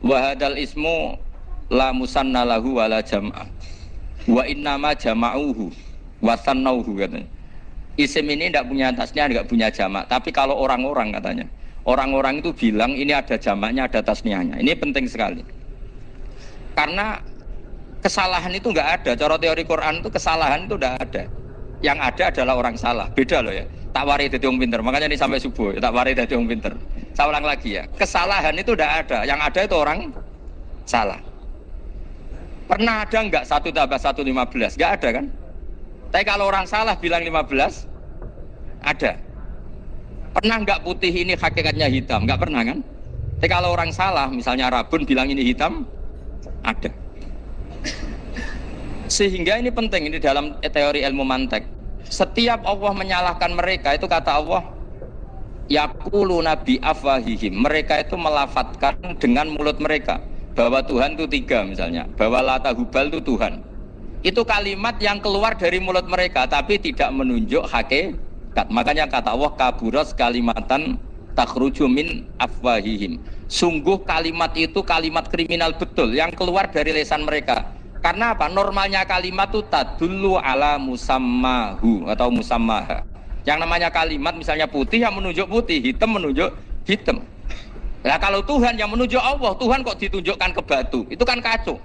wahadal ismu la musanna lahu wala jam'ah wa innama jama'uhu wa sannauhu katanya. Isim ini tidak punya tasnya, tidak punya jamak. Tapi kalau orang-orang katanya, orang-orang itu bilang ini ada jamaknya, ada tasniahnya. Ini penting sekali. Karena kesalahan itu nggak ada. Cara teori Quran itu kesalahan itu tidak ada. Yang ada adalah orang salah. Beda loh ya. Tak wari dadi wong pinter. Makanya ini sampai subuh. Tak wari dadi wong pinter. Saya ulang lagi ya. Kesalahan itu tidak ada. Yang ada itu orang salah. Pernah ada nggak 1 tambah 1 15? Nggak ada kan? Tapi kalau orang salah bilang 15, ada. Pernah nggak putih ini hakikatnya hitam? Nggak pernah kan? Tapi kalau orang salah, misalnya Rabun bilang ini hitam, ada. Sehingga ini penting, ini dalam teori ilmu mantek. Setiap Allah menyalahkan mereka, itu kata Allah, yaqulu nabi afwahihim. Mereka itu melafatkan dengan mulut mereka bahwa Tuhan itu 3 misalnya, bahwa Lata Hubal itu Tuhan. Itu kalimat yang keluar dari mulut mereka, tapi tidak menunjuk hakikat. Makanya kata Allah, kaburas kalimatan takhruju min afwahihim. Sungguh kalimat itu kalimat kriminal betul yang keluar dari lisan mereka. Karena apa? Normalnya kalimat itu tadullu ala musammahu atau musammaha. Yang namanya kalimat misalnya putih yang menunjuk putih, hitam menunjuk hitam. Nah kalau Tuhan yang menunjuk Allah, Tuhan kok ditunjukkan ke batu? Itu kan kacau.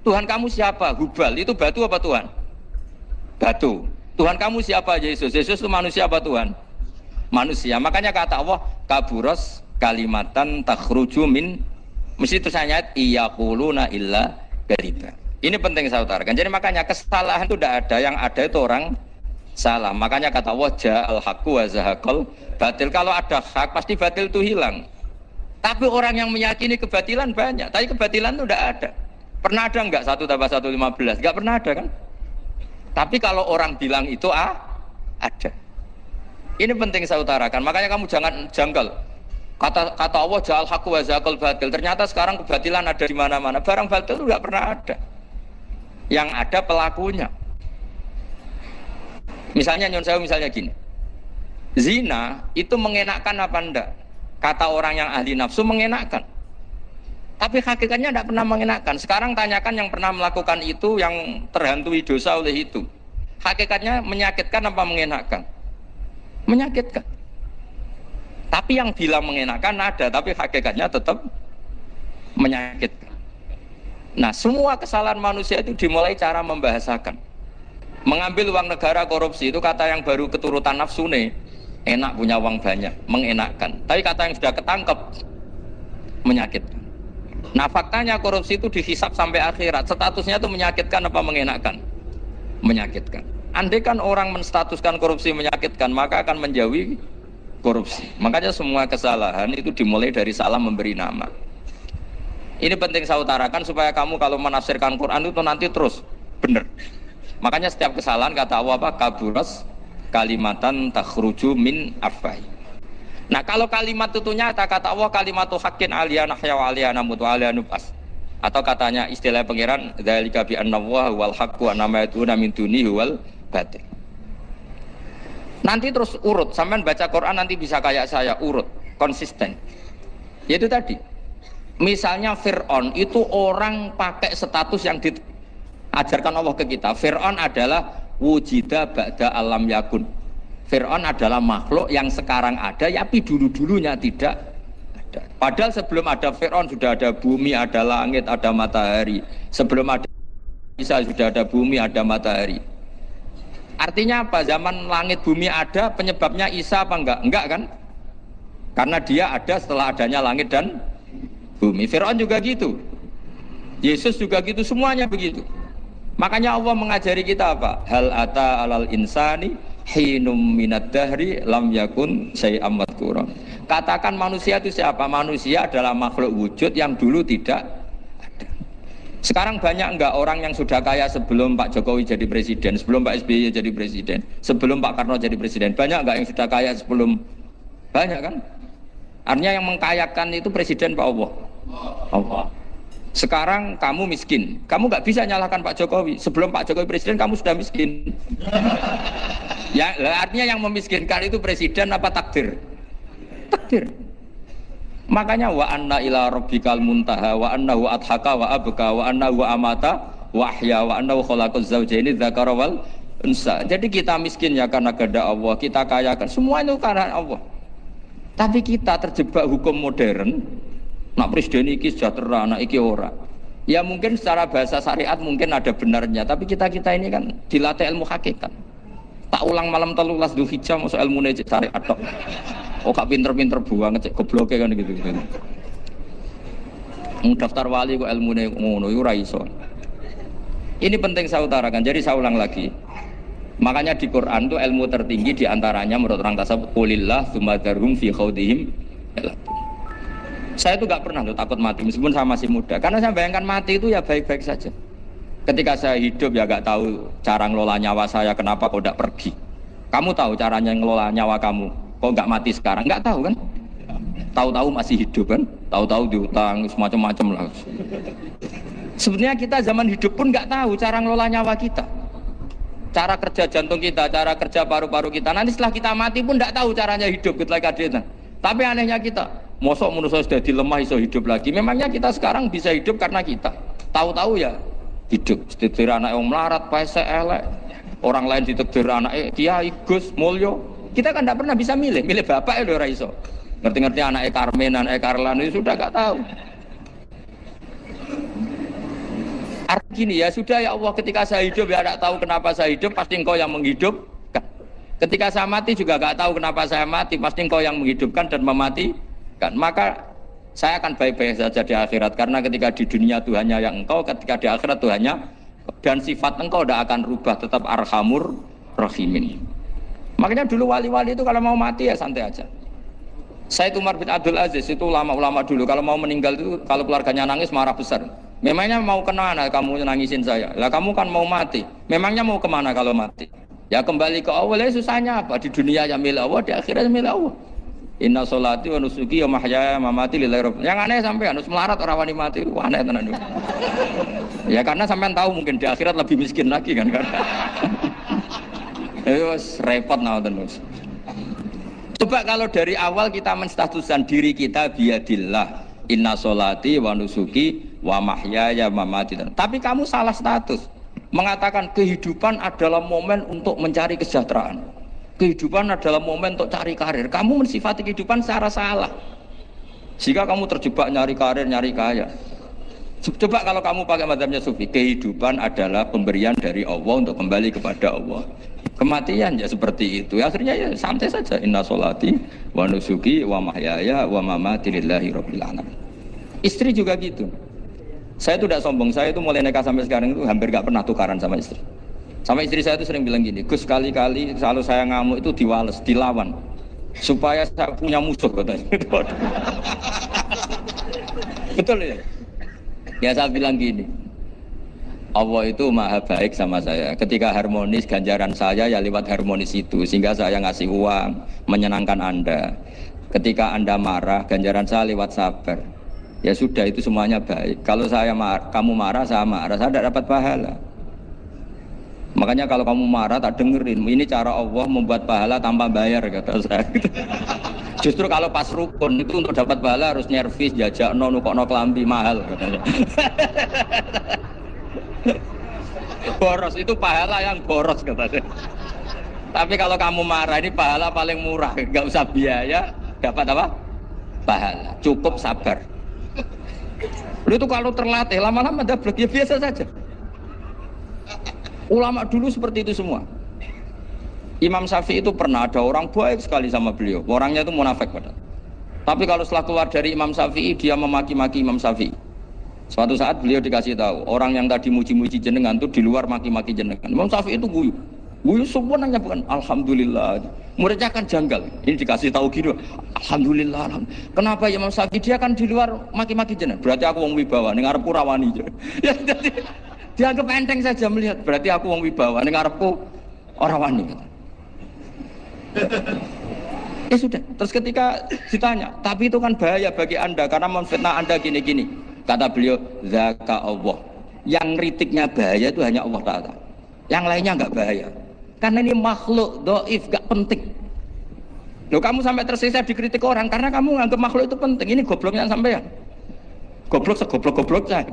Tuhan kamu siapa? Hubal. Itu batu apa Tuhan? Batu. Tuhan kamu siapa? Yesus. Yesus itu manusia apa Tuhan? Manusia. Makanya kata Allah, kaburos kalimatan takhruju min, mesti tulisannya iyaquluna illa kadiba. Ini penting saya utarakan. Jadi makanya kesalahan itu tidak ada, yang ada itu orang salah. Makanya kata Allah, ja'al haqqu wa zahaqal batil. Kalau ada hak pasti batil itu hilang. Tapi orang yang meyakini kebatilan banyak, tapi kebatilan itu tidak ada. Pernah ada enggak 1 tambah 1 15? Enggak pernah ada kan? Tapi kalau orang bilang itu ada. Ini penting saya utarakan. Makanya kamu jangan janggal. Kata Allah, ja'al haqqu wa zahaqal batil. Ternyata sekarang kebatilan ada di mana-mana. Barang batil itu enggak pernah ada. Yang ada pelakunya. Misalnya nyon sewu misalnya gini. Zina itu mengenakkan apa enggak? Kata orang yang ahli nafsu mengenakkan. Tapi hakikatnya tidak pernah mengenakkan. Sekarang tanyakan yang pernah melakukan itu, yang terhantui dosa oleh itu. Hakikatnya menyakitkan apa mengenakkan? Menyakitkan. Tapi yang bilang mengenakkan ada, tapi hakikatnya tetap menyakitkan. Nah, semua kesalahan manusia itu dimulai cara membahasakan. Mengambil uang negara korupsi itu kata yang baru keturutan nafsu nih. Enak punya uang banyak, mengenakkan. Tapi kata yang sudah ketangkep, menyakitkan. Nah, faktanya korupsi itu dihisap sampai akhirat. Statusnya itu menyakitkan apa mengenakkan? Menyakitkan. Andai kan orang menstatuskan korupsi menyakitkan, maka akan menjauhi korupsi. Makanya semua kesalahan itu dimulai dari salah memberi nama. Ini penting saya utarakan supaya kamu kalau menafsirkan Quran itu nanti terus benar. Makanya setiap kesalahan kata Allah apa? Kaburas kalimatan takhruju min afwahi. Nah kalau kalimat itu nyata kata Allah kalimatu haqqin aliyana hya wa aliyana mut wa aliyana nubas. Atau katanya istilah pangeran dzalika bi annallaha wal haqqu wa nama yaduna min dunihi wal batil. Nanti terus urut, sampean baca Quran nanti bisa kayak saya urut, konsisten. Yaitu tadi. Misalnya Fir'aun itu orang pakai status yang diajarkan Allah ke kita. Fir'aun adalah wujida ba'da alam yakun. Fir'aun adalah makhluk yang sekarang ada, tapi dulu-dulunya tidak ada. Padahal sebelum ada Fir'aun sudah ada bumi, ada langit, ada matahari. Sebelum ada Isa sudah ada bumi, ada matahari. Artinya apa? Zaman langit bumi ada, penyebabnya Isa apa enggak? Enggak kan? Karena dia ada setelah adanya langit dan bumi. Fir'aun juga gitu. Yesus juga gitu, semuanya begitu. Makanya Allah mengajari kita apa? Hal ata alal insani hinum minad dahri lam yakun syai'am madhkura. Katakan manusia itu siapa? Manusia adalah makhluk wujud yang dulu tidak ada. Sekarang banyak enggak orang yang sudah kaya sebelum Pak Jokowi jadi presiden, sebelum Pak SBY jadi presiden, sebelum Pak Karno jadi presiden? Banyak enggak yang sudah kaya sebelum? Banyak kan? Artinya yang mengkayakan itu presiden Pak Allah. Allah. Sekarang kamu miskin, kamu nggak bisa nyalahkan Pak Jokowi. Sebelum Pak Jokowi presiden, kamu sudah miskin. Ya, artinya yang memiskinkan itu presiden apa takdir? Takdir. Makanya wa anna ila rabbikal muntaha wa annahu adhaka wa abka wa annahu amata wa ahya wa annahu khalaqaz zawjaini dzakara wal unsa. Jadi kita miskin ya karena kehendak Allah, kita kaya kan semua itu karena Allah. Tapi kita terjebak hukum modern. Nak presiden iki sejahtera, nak iki ora. Ya mungkin secara bahasa syariat mungkin ada benarnya, tapi kita ini kan dilatih ilmu hakikat. Tak ulang malam 13 Dzulhijjah masuk ilmu cek syariat tok. Oh gak pinter-pinter buang cek gobloke kan gitu. Daftar wali kok ilmune ngono iku ora iso. Ini penting saya utarakan. Jadi saya ulang lagi. Makanya di Quran itu ilmu tertinggi diantaranya menurut orang tasawuf qulillah tsumma dzarhum fi khaudihim. Saya itu gak pernah tuh takut mati meskipun saya masih muda. Karena saya bayangkan mati itu ya baik-baik saja. Ketika saya hidup ya gak tahu cara ngelola nyawa saya, kenapa kok gak pergi. Kamu tahu caranya ngelola nyawa kamu, kok gak mati sekarang? Gak tahu kan? Tahu-tahu masih hidup kan? Tahu-tahu diutang semacam-macam lah. Sebenarnya kita zaman hidup pun gak tahu cara ngelola nyawa kita. Cara kerja jantung kita, cara kerja paru-paru kita. Nanti setelah kita mati pun gak tahu caranya hidup gitu lagi. Tapi anehnya kita, mosok manusia sudah dilemah iso hidup lagi. Memangnya kita sekarang bisa hidup karena kita tahu-tahu ya hidup. Ditakdir anak yang melarat, paese elek. Orang lain ditakdir anak Kiai Gus Mulyo. Kita kan tidak pernah bisa milih bapak ya ora iso. Ngerti-ngerti anak Karmen, anak Karlan itu sudah gak tahu. Artinya gini ya sudah ya Allah, ketika saya hidup ya tidak tahu kenapa saya hidup, pasti Engkau yang menghidupkan. Ketika saya mati juga gak tahu kenapa saya mati, pasti Engkau yang menghidupkan dan mematikan. Maka saya akan baik-baik saja di akhirat, karena ketika di dunia Tuhannya yang Engkau, ketika di akhirat Tuhannya, dan sifat Engkau tidak akan rubah, tetap Arhamur Rahimin. Makanya dulu wali-wali itu kalau mau mati ya santai aja. Said Umar bin Abdul Aziz itu ulama-ulama dulu kalau mau meninggal itu kalau keluarganya nangis marah besar. Memangnya mau kemana kamu nangisin saya? Lah kamu kan mau mati. Memangnya mau kemana kalau mati? Ya kembali ke Allah. Susahnya apa? Di dunia ya milik Allah, di akhirat milik Allah. Inna sholati wa nusuki wa mahyaya wa mamati lillahi rabbil. Yang aneh sampai harus melarat orang wani mati itu aneh tenan. Ya karena sampean tahu mungkin di akhirat lebih miskin lagi kan. Repot terus. Coba kalau dari awal kita menstatuskan diri kita biadillah, inna sholati wa nusuki wa mahyaya wa mamati. Tapi kamu salah status. Mengatakan kehidupan adalah momen untuk mencari kesejahteraan. Kehidupan adalah momen untuk cari karir. Kamu mensifati kehidupan secara salah. Jika kamu terjebak nyari karir, nyari kaya. Coba kalau kamu pakai mazhabnya Sufi, kehidupan adalah pemberian dari Allah untuk kembali kepada Allah. Kematian ya seperti itu. Akhirnya ya santai saja. Inna sholati wa nusuki wa mahyaya wa mamati lillahi rabbil alamin. Istri juga gitu. Saya itu tidak sombong. Saya itu mulai nikah sampai sekarang itu hampir gak pernah tukaran sama istri. Sama istri saya itu sering bilang gini, Gus kali-kali selalu saya ngamuk itu diwales, dilawan. Supaya saya punya musuh katanya. Betul ya? Ya saya bilang gini, Allah itu maha baik sama saya. Ketika harmonis, ganjaran saya ya lewat harmonis itu. Sehingga saya ngasih uang, menyenangkan Anda. Ketika Anda marah, ganjaran saya lewat sabar. Ya sudah, itu semuanya baik. Kalau kamu marah, saya tidak dapat pahala. Makanya kalau kamu marah, tak dengerin. Ini cara Allah membuat pahala tanpa bayar, kata saya. Justru kalau pas rukun itu untuk dapat pahala harus nyervis, jajak, nukok kelambi mahal katanya. Boros itu pahala yang boros katanya. Tapi kalau kamu marah ini pahala paling murah, nggak usah biaya, dapat apa? Pahala, cukup sabar. Itu kalau terlatih lama-lama dablek ya biasa saja. Ulama dulu seperti itu semua. Imam Syafi'i itu pernah ada orang baik sekali sama beliau. Orangnya itu munafik padahal. Tapi kalau setelah keluar dari Imam Syafi'i, dia memaki-maki Imam Syafi'i. Suatu saat beliau dikasih tahu, orang yang tadi muji-muji jenengan itu di luar maki-maki jenengan. Imam Syafi'i itu guyu. Gue semua nanya bukan alhamdulillah. Muridnya kan janggal. Ini dikasih tahu gitu. Alhamdulillah. Kenapa ya Imam Syafi'i dia kan di luar maki-maki jenengan. Berarti aku wong wibawa ning ngarepku rawani. Ya jadi dianggap enteng saja melihat. Berarti aku wong wibawa ning ngarepku ora wani. Ya sudah. Terus ketika ditanya, tapi itu kan bahaya bagi Anda karena memfitnah Anda gini-gini. Kata beliau, zaka Allah. Yang kritiknya bahaya itu hanya Allah Ta'ala. Yang lainnya enggak bahaya. Karena ini makhluk doif, gak penting. Loh kamu sampai tersisa dikritik orang karena kamu nganggap makhluk itu penting. Ini gobloknya sampean. Goblok segoblok-gobloknya.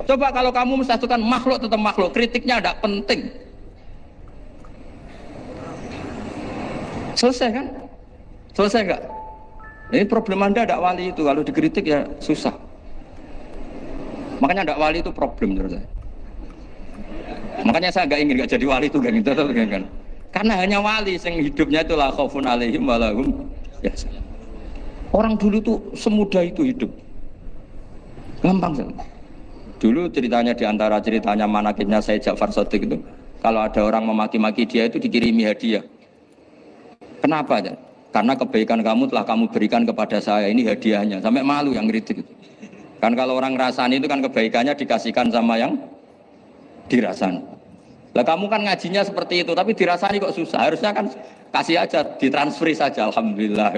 Coba kalau kamu mensatukan makhluk tetap makhluk, kritiknya gak penting. Selesai kan? Selesai gak? Ini problem Anda ada wali itu, kalau dikritik ya susah. Makanya ada wali itu problem menurut saya. Makanya saya nggak ingin nggak jadi wali itu kan gitu kan. Karena hanya wali yang hidupnya itu la khaufun alaihim wa lahum yahzan. Orang dulu tuh semudah itu hidup. Gampang sekali. Dulu ceritanya di antara ceritanya manakibnya Sayyid Ja'far Shadiq itu, kalau ada orang memaki-maki dia itu dikirimi hadiah. Kenapa ya? Karena kebaikan kamu telah kamu berikan kepada saya, ini hadiahnya. Sampai malu yang kritik. Kan kalau orang rasani itu kan kebaikannya dikasihkan sama yang dirasani. Lah kamu kan ngajinya seperti itu, tapi dirasani kok susah. Harusnya kan kasih aja, ditransferi saja. Alhamdulillah.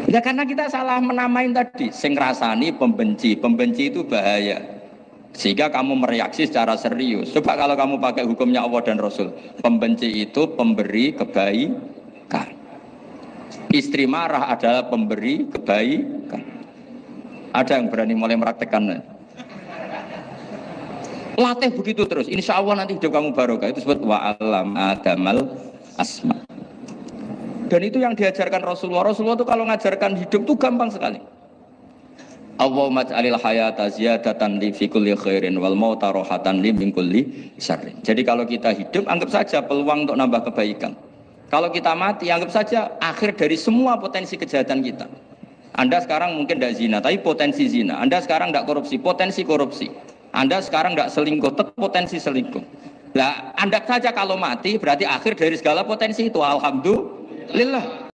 Ya karena kita salah menamain tadi. Sing rasani pembenci, pembenci itu bahaya. Sehingga kamu mereaksi secara serius. Coba kalau kamu pakai hukumnya Allah dan Rasul, pembenci itu pemberi kebaikan. Istri marah adalah pemberi kebaikan. Ada yang berani mulai meraktekan? Latih begitu terus, insya Allah nanti hidup kamu barokah. Itu disebut wa'alam adamal asma. Dan itu yang diajarkan Rasulullah. Rasulullah itu kalau ngajarkan hidup itu gampang sekali. Allahumma ja'alil hayata ziyadatan li fi kulli khairin wal mauta rohatan li min kulli syarrin. Jadi kalau kita hidup, anggap saja peluang untuk nambah kebaikan. Kalau kita mati, anggap saja akhir dari semua potensi kejahatan kita. Anda sekarang mungkin tidak zina, tapi potensi zina. Anda sekarang tidak korupsi, potensi korupsi. Anda sekarang tidak selingkuh, tetap potensi selingkuh. Nah, Anda saja kalau mati berarti akhir dari segala potensi itu. Alhamdulillah.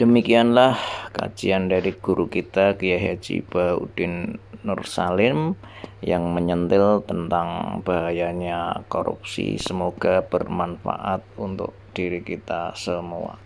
Demikianlah kajian dari guru kita Kiai Haji Baudin Nur Salim yang menyentil tentang bahayanya korupsi. Semoga bermanfaat untuk diri kita semua.